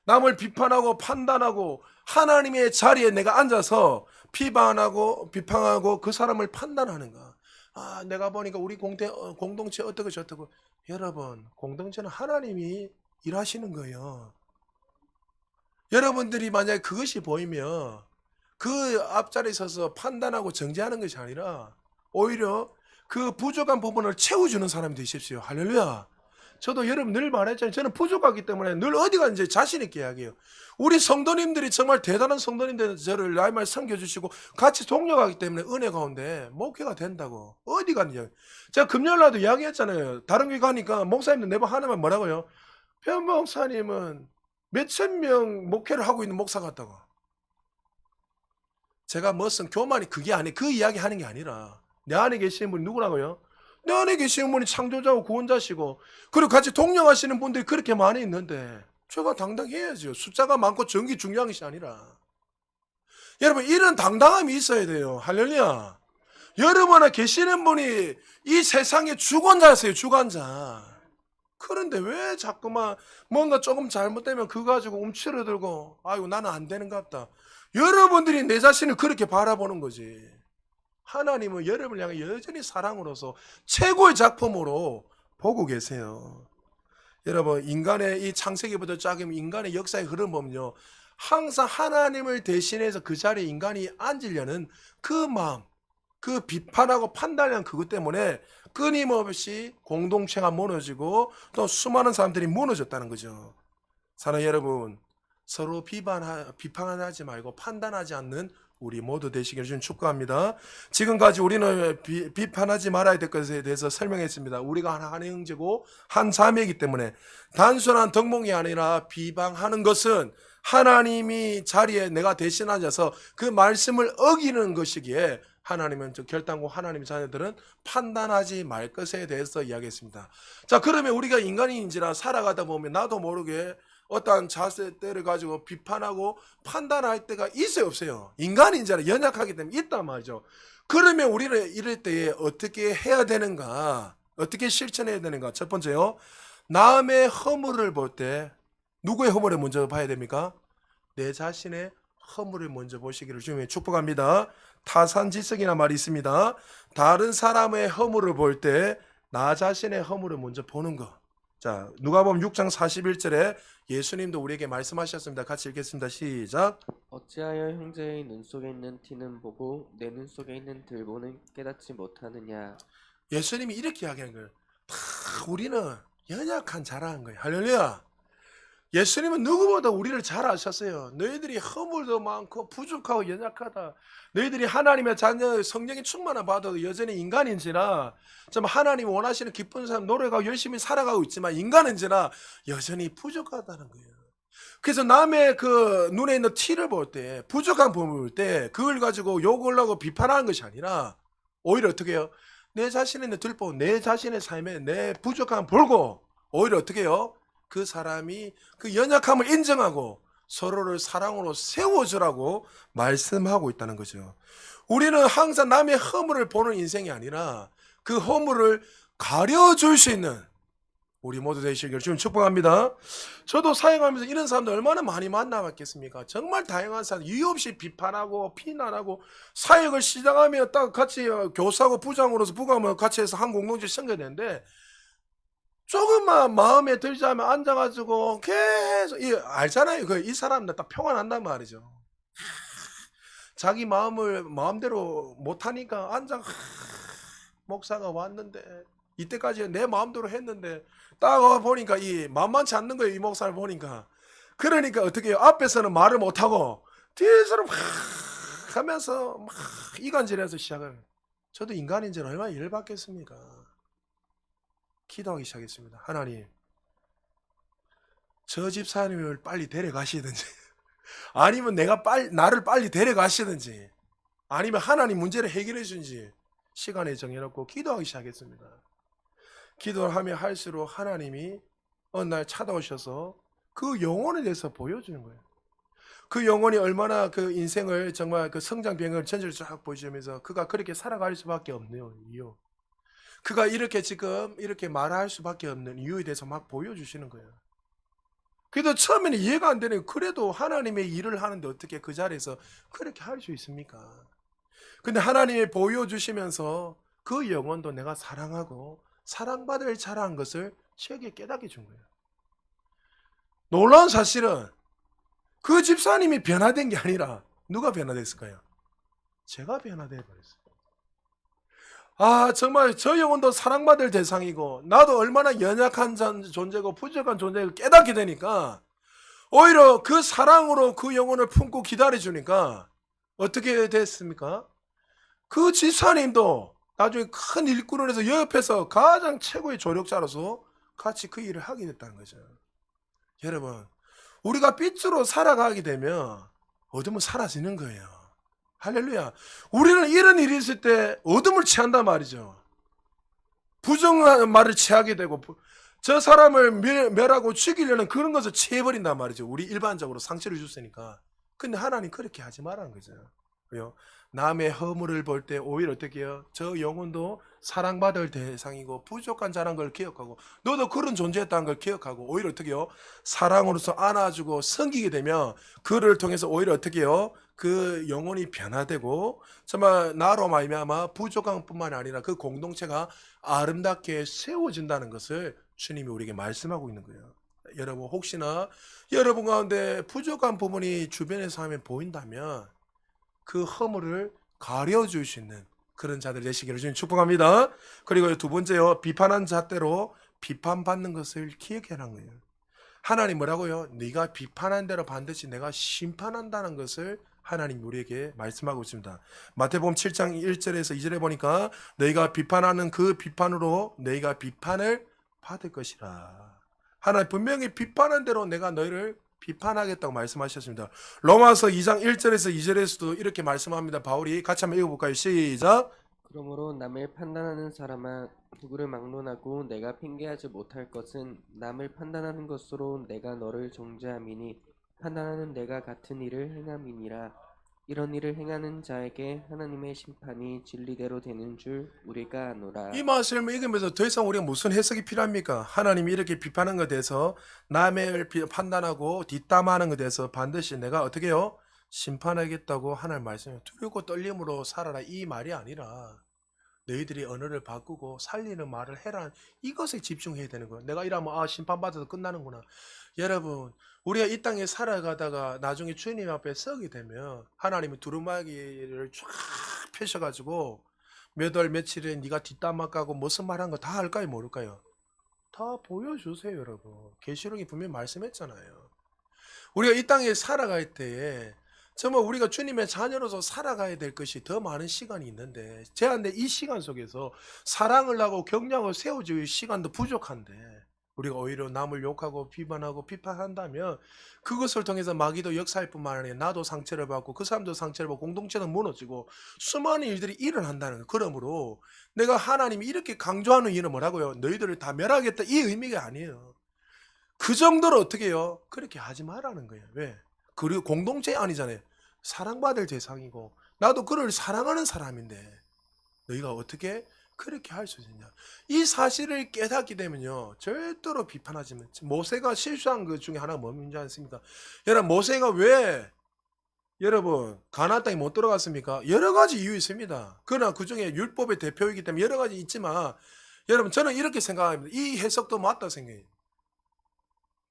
[SPEAKER 1] 남을 비판하고 판단하고 하나님의 자리에 내가 앉아서 비판하고 그 사람을 판단하는 거. 아, 내가 보니까 우리 공동체 어떻고 저떻고. 여러분, 공동체는 하나님이 일하시는 거예요. 여러분들이 만약에 그것이 보이면 그 앞자리에 서서 판단하고 정죄하는 것이 아니라 오히려 그 부족한 부분을 채워주는 사람이 되십시오. 할렐루야. 저도 여러분 늘 말했잖아요. 저는 부족하기 때문에 늘 어디 가든지 자신 있게 이야기해요. 우리 성도님들이 정말 대단한 성도님들 저를 날말 섬겨주시고 같이 동력하기 때문에 은혜 가운데 목회가 된다고. 어디 가든지. 제가 금요일날도 이야기했잖아요. 다른 교회 가니까 목사님들 매번 하나만 뭐라고요? 변 목사님은 몇천 명 목회를 하고 있는 목사 같다고. 제가 무슨 교만이 그게 아니 그 이야기 하는 게 아니라 내 안에 계시는 분이 누구라고요? 내 안에 계시는 분이 창조자고 구원자시고 그리고 같이 동령하시는 분들이 그렇게 많이 있는데 제가 당당해야죠. 숫자가 많고 정기 중요한 것이 아니라 여러분 이런 당당함이 있어야 돼요. 할렐루야. 여러분 안에 계시는 분이 이 세상의 주권자세요. 주관자. 그런데 왜 자꾸만 뭔가 조금 잘못되면 그거 가지고 움츠러들고 아이고 나는 안 되는 것 같다. 여러분들이 내 자신을 그렇게 바라보는 거지. 하나님은 여러분을 향해 여전히 사랑으로서 최고의 작품으로 보고 계세요. 여러분 인간의 이 창세기부터 짝이면 인간의 역사의 흐름 보면요. 항상 하나님을 대신해서 그 자리에 인간이 앉으려는 그 마음, 그 비판하고 판단하는 그것 때문에 끊임없이 공동체가 무너지고 또 수많은 사람들이 무너졌다는 거죠. 사랑하는 여러분, 서로 비판하지 말고 판단하지 않는 우리 모두 되시기를 주님 축복합니다. 지금까지 우리는 비판하지 말아야 될 것에 대해서 설명했습니다. 우리가 한 형제고 한 자매이기 때문에 단순한 덕목이 아니라 비방하는 것은 하나님이 자리에 내가 대신 앉아서 그 말씀을 어기는 것이기에 하나님은 결단고 하나님의 자녀들은 판단하지 말 것에 대해서 이야기했습니다. 자, 그러면 우리가 인간인지라 살아가다 보면 나도 모르게 어떠한 자세를 가지고 비판하고 판단할 때가 있어요, 없어요? 인간인지라 연약하기 때문에 있단 말이죠. 그러면 우리는 이럴 때에 어떻게 해야 되는가? 어떻게 실천해야 되는가? 첫 번째요. 남의 허물을 볼 때 누구의 허물을 먼저 봐야 됩니까? 내 자신의 허물을 먼저 보시기를 주님의 축복합니다. 타산지석이나 말이 있습니다. 다른 사람의 허물을 볼 때 나 자신의 허물을 먼저 보는 것. 자, 누가복음 6장 41절에 예수님도 우리에게 말씀하셨습니다. 같이 읽겠습니다. 시작.
[SPEAKER 2] 어찌하여 형제의 눈 속에 있는 티는 보고 내 눈 속에 있는 들보는 깨닫지 못하느냐.
[SPEAKER 1] 예수님이 이렇게 이야기하는 거예요. 다 우리는 연약한 자라는 거예요. 할렐루야. 예수님은 누구보다 우리를 잘 아셨어요. 너희들이 허물도 많고 부족하고 연약하다. 너희들이 하나님의 자녀 성령이 충만한 받아도 여전히 인간인지라 좀 하나님 원하시는 기쁜 삶 노력하고 열심히 살아가고 있지만 인간인지라 여전히 부족하다는 거예요. 그래서 남의 그 눈에 있는 티를 볼 때 부족한 부분을 볼 때 그걸 가지고 욕을 하고 비판하는 것이 아니라 오히려 어떻게 해요? 내 자신의 들보 내 자신의 삶에 내 부족함을 보고 오히려 어떻게 해요? 그 사람이 그 연약함을 인정하고 서로를 사랑으로 세워주라고 말씀하고 있다는 거죠. 우리는 항상 남의 허물을 보는 인생이 아니라 그 허물을 가려줄 수 있는 우리 모두 되시길 주님 축복합니다. 저도 사역하면서 이런 사람들 얼마나 많이 만나봤겠습니까? 정말 다양한 사람, 이유 없이 비판하고 비난하고 사역을 시작하면 딱 같이 교사하고 부장으로서 부감을 같이 해서 한 공동체 섬겨야 되는데 조금만 마음에 들자면 앉아가지고 계속 알잖아요. 이 사람들 딱 평안한단 말이죠. 자기 마음을 마음대로 못하니까 앉아 목사가 왔는데 이때까지 내 마음대로 했는데 딱 보니까 이 만만치 않는 거예요. 이 목사를 보니까. 그러니까 어떻게 해요? 앞에서는 말을 못하고 뒤에서는 막 하면서 막 이간질해서 시작을. 저도 인간인지는 얼마나 열받겠습니까? 기도하기 시작했습니다. 하나님, 저 집사님을 빨리 데려가시든지 아니면 나를 빨리 데려가시든지 아니면 하나님 문제를 해결해 주든지 시간에 정해놓고 기도하기 시작했습니다. 기도를 하면 할수록 하나님이 어느 날 찾아오셔서 그 영혼에 대해서 보여주는 거예요. 그 영혼이 얼마나 그 인생을 정말 그 성장 비행을 전체를 쫙 보여주면서 그가 그렇게 살아갈 수밖에 없네요. 이유. 그가 이렇게 지금 이렇게 말할 수밖에 없는 이유에 대해서 막 보여주시는 거예요. 그래도 처음에는 이해가 안 되네요. 그래도 하나님의 일을 하는데 어떻게 그 자리에서 그렇게 할 수 있습니까? 근데 하나님이 보여주시면서 그 영혼도 내가 사랑하고 사랑받을 자라는 것을 저에게 깨닫게 준 거예요. 놀라운 사실은 그 집사님이 변화된 게 아니라 누가 변화됐을까요? 제가 변화돼 버렸어요. 아, 정말 저 영혼도 사랑받을 대상이고 나도 얼마나 연약한 존재고 부족한 존재를 깨닫게 되니까 오히려 그 사랑으로 그 영혼을 품고 기다려주니까 어떻게 됐습니까? 그 집사님도 나중에 큰 일꾼을 해서 옆에서 가장 최고의 조력자로서 같이 그 일을 하게 됐다는 거죠. 여러분, 우리가 빛으로 살아가게 되면 어둠은 사라지는 거예요. 할렐루야. 우리는 이런 일이 있을 때 어둠을 취한단 말이죠. 부정한 말을 취하게 되고 저 사람을 멸하고 죽이려는 그런 것을 취해버린단 말이죠. 우리 일반적으로 상처를 줬으니까. 근데 하나님 그렇게 하지 말라는 거죠. 왜요? 남의 허물을 볼 때 오히려 어떻게 해요? 저 영혼도 사랑받을 대상이고 부족한 자란 걸 기억하고 너도 그런 존재였다는 걸 기억하고 오히려 어떻게 해요? 사랑으로서 안아주고 섬기게 되면 그를 통해서 오히려 어떻게 해요? 그 영혼이 변화되고 정말 나로 말미암아 부족한 뿐만 아니라 그 공동체가 아름답게 세워진다는 것을 주님이 우리에게 말씀하고 있는 거예요. 여러분 혹시나 여러분 가운데 부족한 부분이 주변에서 하면 보인다면 그 허물을 가려줄 수 있는 그런 자들 되시기를 주님 축복합니다. 그리고 두 번째요. 비판한 잣대로 비판받는 것을 기억해라는 거예요. 하나님 뭐라고요? 네가 비판한 대로 반드시 내가 심판한다는 것을 하나님 우리에게 말씀하고 있습니다. 마태복음 7장 1절에서 2절에 보니까 너희가 비판하는 그 비판으로 너희가 비판을 받을 것이라. 하나님 분명히 비판한 대로 내가 너희를 비판하겠다고 말씀하셨습니다. 로마서 2장 1절에서 2절에서도 이렇게 말씀합니다. 바울이 같이 한번 읽어볼까요? 시작.
[SPEAKER 2] 그러므로 남을 판단하는 사람아 누구를 막론하고 내가 핑계하지 못할 것은 남을 판단하는 것으로 내가 너를 정죄함이니 판단하는 내가 같은 일을 행함이니라. 이런 일을 행하는 자에게 하나님의 심판이 진리대로 되는 줄 우리가 아노라.
[SPEAKER 1] 이 말씀을 읽으면서 더 이상 우리가 무슨 해석이 필요합니까? 하나님이 이렇게 비판하는 것에 대해서 남을 판단하고 뒷담화하는 것에 대해서 반드시 내가 어떻게 해요? 심판하겠다고 하나님 말씀해요. 두렵고 떨림으로 살아라 이 말이 아니라 너희들이 언어를 바꾸고 살리는 말을 해라. 이것에 집중해야 되는 거예요. 내가 이러면 심판받아서 끝나는구나. 여러분 우리가 이 땅에 살아가다가 나중에 주님 앞에 서게 되면 하나님이 두루마기를 쫙 펴셔가지고 몇 월 며칠에 네가 뒷담화 까고 무슨 말 한 거 다 할까요 모를까요? 다 보여주세요 여러분. 계시록이 분명히 말씀했잖아요. 우리가 이 땅에 살아갈 때에 정말 우리가 주님의 자녀로서 살아가야 될 것이 더 많은 시간이 있는데 제한된 이 시간 속에서 사랑을 하고 격려하고 세워줄 시간도 부족한데 우리가 오히려 남을 욕하고 비판하고 비판한다면 그것을 통해서 마귀도 역사할 뿐만 아니라 나도 상처를 받고 그 사람도 상처를 받고 공동체도 무너지고 수많은 일들이 일어난다는 거예요. 그러므로 내가 하나님이 이렇게 강조하는 이유는 뭐라고요? 너희들을 다 멸하겠다 이 의미가 아니에요. 그 정도로 어떻게 해요? 그렇게 하지 말라는 거예요. 왜? 그리고 공동체 아니잖아요. 사랑받을 대상이고 나도 그를 사랑하는 사람인데 너희가 어떻게 그렇게 할 수 있느냐. 이 사실을 깨닫게 되면요 절대로 비판하지 마. 모세가 실수한 것 중에 하나가 뭔지 아십니까? 여러분 모세가 왜 여러분 가나안 땅에 못 들어갔습니까? 여러 가지 이유 있습니다. 그러나 그 중에 율법의 대표이기 때문에 여러 가지 있지만 여러분 저는 이렇게 생각합니다. 이 해석도 맞다고 생각해요.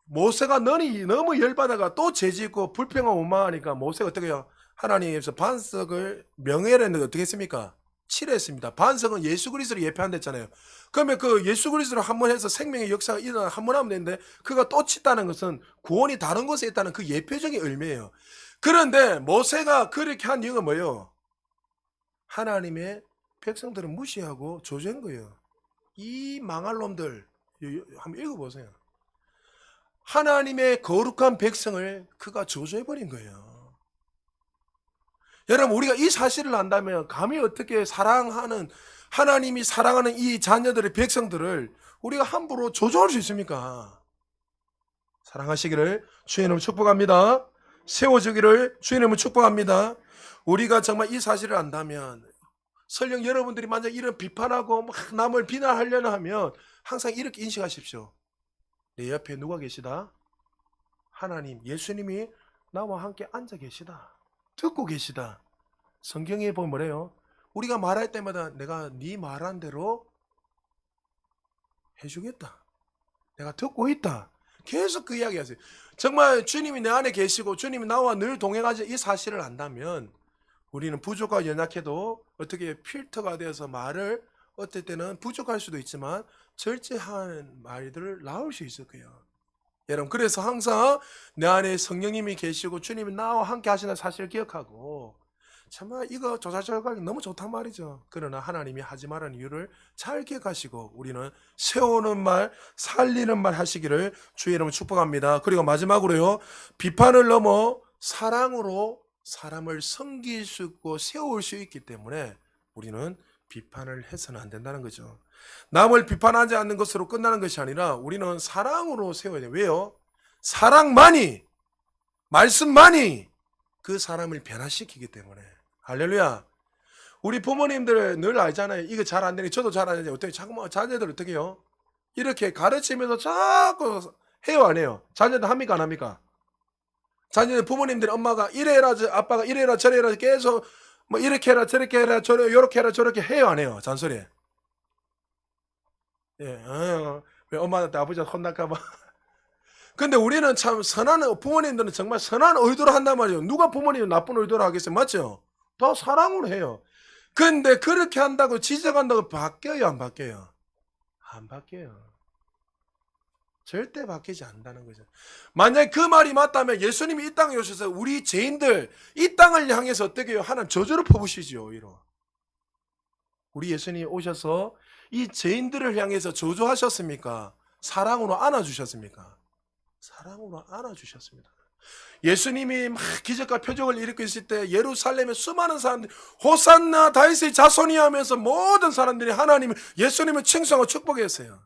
[SPEAKER 1] 모세가 너무 열받아가 또 죄짓고 불평하고 원망하니까 모세가 어떻게 해요? 하나님께서 반석을 명예를 했는데 어떻게 했습니까? 칠했습니다. 반석은 예수 그리스도를 예표한댔잖아요. 그러면 그 예수 그리스도를 한 번 해서 생명의 역사가 일어나 한 번 하면 되는데 그가 또 쳤다는 것은 구원이 다른 곳에 있다는 그 예표적인 의미예요. 그런데 모세가 그렇게 한 이유가 뭐예요? 하나님의 백성들을 무시하고 조져한 거예요. 이 망할 놈들 한번 읽어보세요. 하나님의 거룩한 백성을 그가 저주해버린 거예요. 여러분 우리가 이 사실을 안다면 감히 어떻게 하나님이 사랑하는 이 자녀들의 백성들을 우리가 함부로 저주할 수 있습니까? 사랑하시기를 주의 이름으로 축복합니다. 세워주기를 주의 이름으로 축복합니다. 우리가 정말 이 사실을 안다면 설령 여러분들이 만약 이런 비판하고 막 남을 비난하려나 하면 항상 이렇게 인식하십시오. 내 옆에 누가 계시다? 하나님, 예수님이 나와 함께 앉아 계시다. 듣고 계시다. 성경에 보면 뭐래요? 우리가 말할 때마다 내가 네 말한 대로 해주겠다. 내가 듣고 있다. 계속 그 이야기 하세요. 정말 주님이 내 안에 계시고 주님이 나와 늘 동행하지 이 사실을 안다면 우리는 부족하고 연약해도 어떻게 필터가 되어서 말을 어떨 때는 부족할 수도 있지만 절제한 말들을 나올 수 있을 거예요. 여러분 그래서 항상 내 안에 성령님이 계시고 주님이 나와 함께 하시는 사실을 기억하고 정말 이거 조잘조잘하기 너무 좋단 말이죠. 그러나 하나님이 하지 말라는 이유를 잘 기억하시고 우리는 세우는 말, 살리는 말 하시기를 주의 이름으로 축복합니다. 그리고 마지막으로요. 비판을 넘어 사랑으로 사람을 섬길 수 있고 세울 수 있기 때문에 우리는 비판을 해서는 안 된다는 거죠. 남을 비판하지 않는 것으로 끝나는 것이 아니라 우리는 사랑으로 세워야 돼요. 왜요? 사랑만이, 말씀만이 그 사람을 변화시키기 때문에. 할렐루야. 우리 부모님들 늘 알잖아요. 이거 잘 안 되니 저도 잘 안 되니 어떻게 자꾸만 자녀들 어떻게 해요? 이렇게 가르치면서 자꾸 해요 안 해요? 자녀들 합니까 안 합니까? 자녀들 부모님들 엄마가 이래라 아빠가 이래라 저래라 계속 뭐 이렇게 해라 저렇게 해라 요렇게 해라 저렇게 해요 안 해요? 잔소리. 예, 왜 엄마한테 아버지한테 혼날까봐. 근데 우리는 참 선한 부모님들은 정말 선한 의도로 한단 말이에요. 누가 부모님 나쁜 의도로 하겠어요? 맞죠? 다 사랑으로 해요. 근데 그렇게 한다고 지적한다고 바뀌어요 안 바뀌어요? 안 바뀌어요. 절대 바뀌지 않는다는 거죠. 만약에 그 말이 맞다면 예수님이 이 땅에 오셔서 우리 죄인들 이 땅을 향해서 어떻게 해요? 하나님 저주를 퍼부시죠 오히려. 우리 예수님이 오셔서 이 죄인들을 향해서 저주하셨습니까? 사랑으로 안아주셨습니까? 사랑으로 안아주셨습니다. 예수님이 막 기적과 표적을 일으키고 있을 때 예루살렘에 수많은 사람들이 호산나 다윗의 자손이 하면서 모든 사람들이 하나님을 예수님을 칭송하고 축복했어요.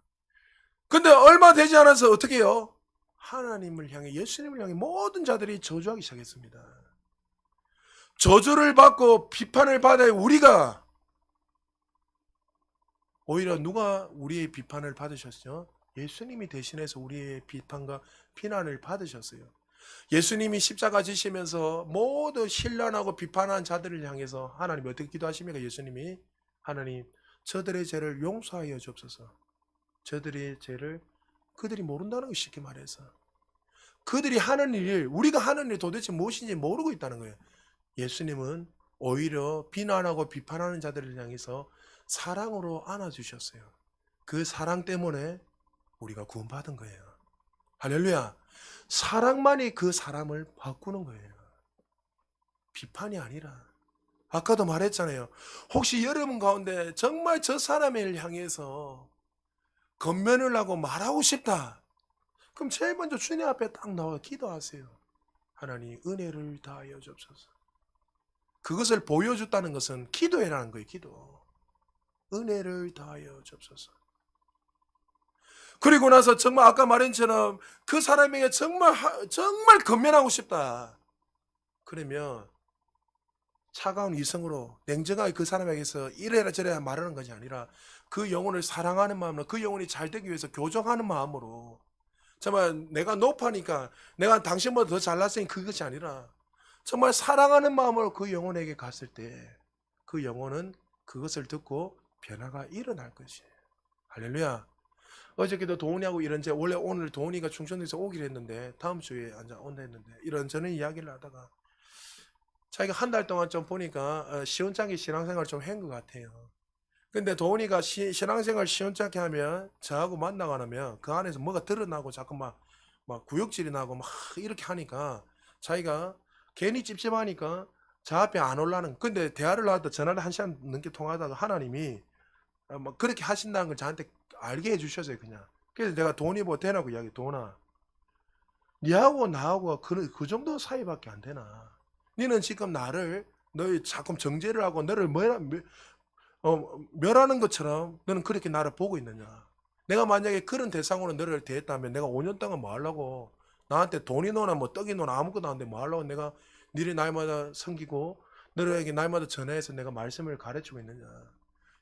[SPEAKER 1] 근데 얼마 되지 않아서 어떻게 해요? 하나님을 향해 예수님을 향해 모든 자들이 저주하기 시작했습니다. 저주를 받고 비판을 받아야 우리가 오히려 누가 우리의 비판을 받으셨죠? 예수님이 대신해서 우리의 비판과 비난을 받으셨어요. 예수님이 십자가 지시면서 모두 신란하고 비판한 자들을 향해서 하나님 어떻게 기도하십니까? 예수님이 하나님 저들의 죄를 용서하여 주옵소서. 저들의 죄를 그들이 모른다는 거 쉽게 말해서 그들이 하는 일 우리가 하는 일 도대체 무엇인지 모르고 있다는 거예요. 예수님은 오히려 비난하고 비판하는 자들을 향해서 사랑으로 안아주셨어요. 그 사랑 때문에 우리가 구원받은 거예요. 할렐루야. 사랑만이 그 사람을 바꾸는 거예요. 비판이 아니라. 아까도 말했잖아요. 혹시 여러분 가운데 정말 저 사람을 향해서 건면을 하고 말하고 싶다. 그럼 제일 먼저 주님 앞에 딱 나와 기도하세요. 하나님 은혜를 다하여 주옵소서. 그것을 보여줬다는 것은 기도해라는 거예요. 기도. 은혜를 다하여 주옵소서. 그리고 나서 정말 아까 말한 것처럼 그 사람에게 정말 건면하고 싶다. 그러면 차가운 이성으로 냉정하게 그 사람에게서 이래라 저래라 말하는 것이 아니라 그 영혼을 사랑하는 마음으로 그 영혼이 잘 되기 위해서 교정하는 마음으로 정말 내가 높아니까 내가 당신보다 더 잘났으니 그것이 아니라 정말 사랑하는 마음으로 그 영혼에게 갔을 때 그 영혼은 그것을 듣고 변화가 일어날 것이에요. 할렐루야. 어저께도 도훈이하고 이런저런 원래 오늘 도훈이가 충청도에서 오기로 했는데 다음 주에 온다 했는데 이런저런 이야기를 하다가 자기가 한 달 동안 좀 보니까 시원찮게 신앙생활을 좀 한 것 같아요. 근데 도훈이가 신앙생활 시원찮게 하면 저하고 만나고 나면 그 안에서 뭐가 드러나고 자꾸 막 구역질이 나고 막 이렇게 하니까 자기가 괜히 찝찝하니까 저 앞에 안 올라는. 근데 대화를 하다 전화를 1시간 넘게 통화하다가 하나님이 막 그렇게 하신다는 걸 저한테 알게 해주셨어요 그냥. 그래서 내가 도훈이 보고 대놓고 이야기 도훈아 니하고 나하고 그 정도 사이밖에 안 되나. 니는 지금 나를 너희 자꾸 정죄를 하고 너를 멸하는 것처럼 너는 그렇게 나를 보고 있느냐. 내가 만약에 그런 대상으로 너를 대했다면 내가 5년 동안 뭐 하려고 나한테 돈이 노나 뭐 떡이 노나 아무것도 안 돼 뭐 하려고 내가 니를 날마다 섬기고 너에게 날마다 전화해서 내가 말씀을 가르치고 있느냐.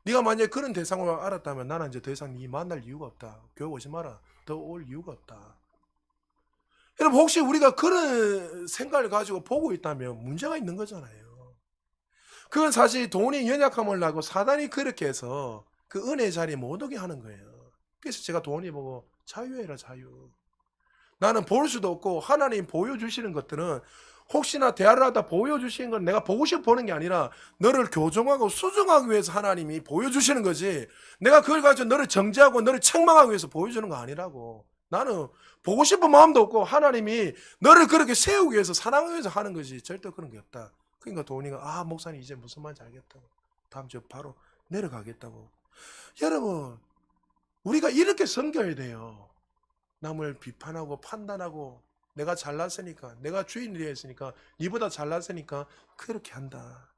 [SPEAKER 1] 네가 만약에 그런 대상으로 알았다면 나는 이제 더 이상 네 만날 이유가 없다. 교회 오지 마라. 더 올 이유가 없다. 여러분 혹시 우리가 그런 생각을 가지고 보고 있다면 문제가 있는 거잖아요. 그건 사실 돈이 연약함을 하고 사단이 그렇게 해서 그 은혜의 자리에 못 오게 하는 거예요. 그래서 제가 돈이 보고 자유해라 자유. 나는 볼 수도 없고 하나님 보여주시는 것들은 혹시나 대화를 하다 보여주시는 건 내가 보고 싶어 보는 게 아니라 너를 교정하고 수정하기 위해서 하나님이 보여주시는 거지 내가 그걸 가지고 너를 정죄하고 너를 책망하기 위해서 보여주는 거 아니라고. 나는 보고 싶은 마음도 없고 하나님이 너를 그렇게 세우기 위해서 사랑하기 위해서 하는 것이 절대 그런 게 없다. 그러니까 도훈이가 목사님 이제 무슨 말인지 알겠다고. 다음 주에 바로 내려가겠다고. 여러분 우리가 이렇게 섬겨야 돼요. 남을 비판하고 판단하고 내가 잘났으니까 내가 주인이 되었으니까 니보다 잘났으니까 그렇게 한다.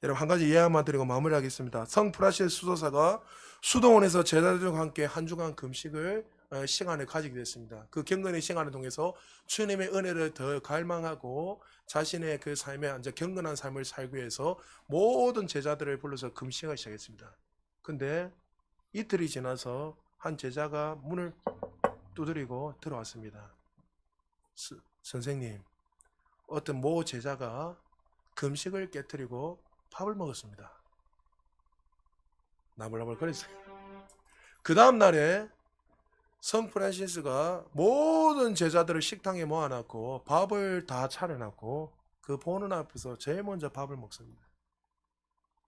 [SPEAKER 1] 여러분 한 가지 예화만 드리고 마무리하겠습니다. 성 프란시스 수도사가 수도원에서 제자들과 함께 한 주간 금식을 시간을 가지게 됐습니다. 그 경건의 시간을 통해서 주님의 은혜를 더 갈망하고 자신의 그 삶에 앉아 경건한 삶을 살기 위해서 모든 제자들을 불러서 금식을 시작했습니다. 근데 이틀이 지나서 한 제자가 문을 두드리고 들어왔습니다. 선생님, 어떤 모 제자가 금식을 깨뜨리고 밥을 먹었습니다. 나불나불 거렸어요. 그 다음 날에 성 프란시스가 모든 제자들을 식당에 모아놨고 밥을 다 차려놨고 그 보는 앞에서 제일 먼저 밥을 먹습니다.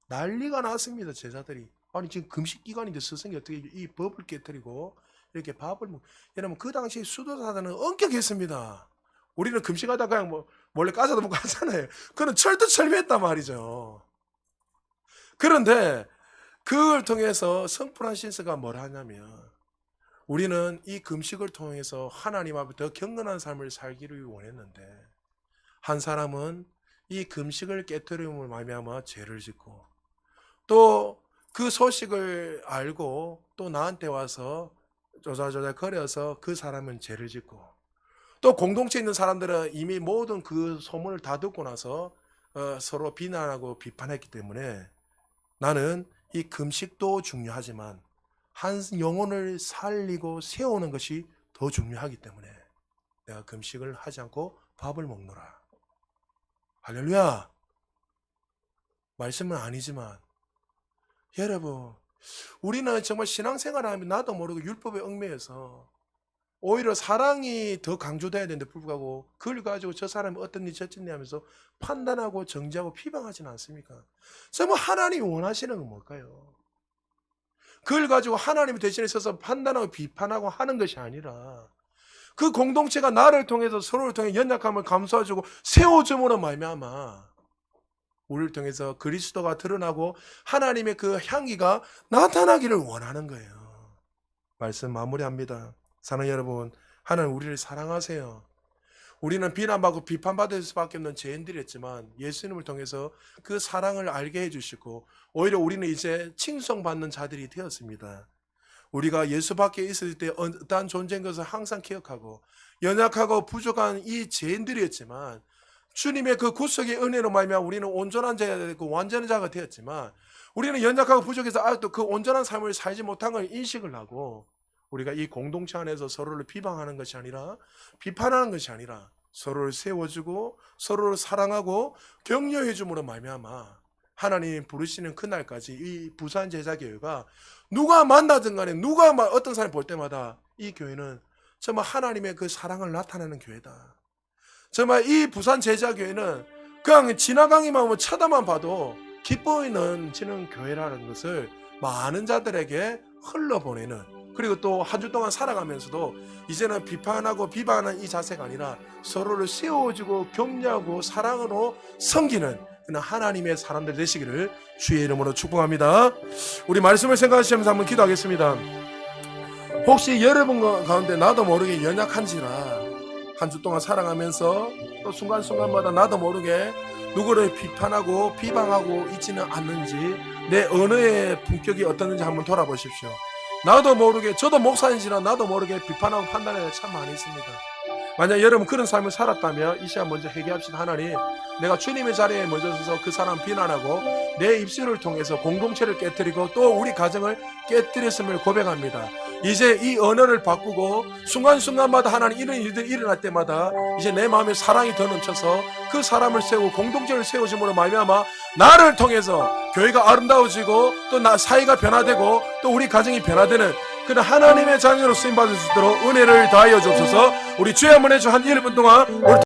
[SPEAKER 1] 난리가 났습니다. 제자들이. 아니 지금 금식 기간인데 스승이 어떻게 이 법을 깨뜨리고 이렇게 밥을 먹... 여러분 그 당시 수도사들은 엄격했습니다. 우리는 금식하다 그냥 몰래 까서도 먹고 하잖아요. 그는 철두철미했단 말이죠. 그런데 그걸 통해서 성 프란시스가 뭘 하냐면 우리는 이 금식을 통해서 하나님 앞에 더 경건한 삶을 살기를 원했는데 한 사람은 이 금식을 깨뜨림을 말미암아 죄를 짓고 또 그 소식을 알고 또 나한테 와서 조잘조잘 거려서 그 사람은 죄를 짓고 또 공동체에 있는 사람들은 이미 모든 그 소문을 다 듣고 나서 서로 비난하고 비판했기 때문에 나는 이 금식도 중요하지만 한 영혼을 살리고 세우는 것이 더 중요하기 때문에 내가 금식을 하지 않고 밥을 먹노라. 할렐루야. 말씀은 아니지만 여러분 우리는 정말 신앙생활을 하면 나도 모르고 율법에 얽매여서 오히려 사랑이 더 강조돼야 되는데 불구하고 그걸 가지고 저 사람이 어떤 일 저쩐니 하면서 판단하고 정죄하고 비방하지는 않습니까? 정말 하나님이 원하시는 건 뭘까요? 그걸 가지고 하나님 대신에 서서 판단하고 비판하고 하는 것이 아니라 그 공동체가 나를 통해서 서로를 통해 연약함을 감수해주고 세워줌으로 말미암아 우리를 통해서 그리스도가 드러나고 하나님의 그 향기가 나타나기를 원하는 거예요. 말씀 마무리합니다. 사랑하는 여러분, 하나님 우리를 사랑하세요. 우리는 비난받고 비판받을 수밖에 없는 죄인들이었지만 예수님을 통해서 그 사랑을 알게 해주시고 오히려 우리는 이제 칭송받는 자들이 되었습니다. 우리가 예수 밖에 있을 때 어떠한 존재인 것을 항상 기억하고 연약하고 부족한 이 죄인들이었지만 주님의 그 구속의 은혜로 말미암아 우리는 온전한 자가 되고 완전한 자가 되었지만 우리는 연약하고 부족해서 아직도 그 온전한 삶을 살지 못한 걸 인식을 하고 우리가 이 공동체 안에서 서로를 비방하는 것이 아니라 비판하는 것이 아니라 서로를 세워주고 서로를 사랑하고 격려해 줌으로 말미암아 하나님 부르시는 그날까지 이 부산 제자교회가 누가 만나든 간에 누가 어떤 사람이 볼 때마다 이 교회는 정말 하나님의 그 사랑을 나타내는 교회다. 정말 이 부산 제자교회는 그냥 지나가기만 쳐다만 봐도 기뻐하는 교회라는 것을 많은 자들에게 흘러보내는 그리고 또 한 주 동안 살아가면서도 이제는 비판하고 비방하는 이 자세가 아니라 서로를 세워주고 격려하고 사랑으로 섬기는 하나님의 사람들 되시기를 주의 이름으로 축복합니다. 우리 말씀을 생각하시면서 한번 기도하겠습니다. 혹시 여러분 가운데 나도 모르게 연약한지라 한 주 동안 살아가면서 또 순간순간마다 나도 모르게 누구를 비판하고 비방하고 있지는 않는지 내 언어의 품격이 어떻는지 한번 돌아보십시오. 나도 모르게 저도 목사인지라 나도 모르게 비판하고 판단하는 참 많이 있습니다. 만약 여러분 그런 삶을 살았다면 이 시간 먼저 회개합시다. 하나님, 내가 주님의 자리에 먼저 서서 그 사람 비난하고 내 입술을 통해서 공동체를 깨뜨리고 또 우리 가정을 깨뜨렸음을 고백합니다. 이제 이 언어를 바꾸고 순간순간마다 하나님 이런 일들이 일어날 때마다 이제 내 마음에 사랑이 더 넘쳐서 그 사람을 세우고 공동체를 세우심으로 말미암아 나를 통해서 교회가 아름다워지고 또 나 사회가 변화되고 또 우리 가정이 변화되는 그는 하나님의 자녀로 쓰임받을 수 있도록 은혜를 다하여 주옵소서. 우리 주의 한번 해주 한 1분 동안 우리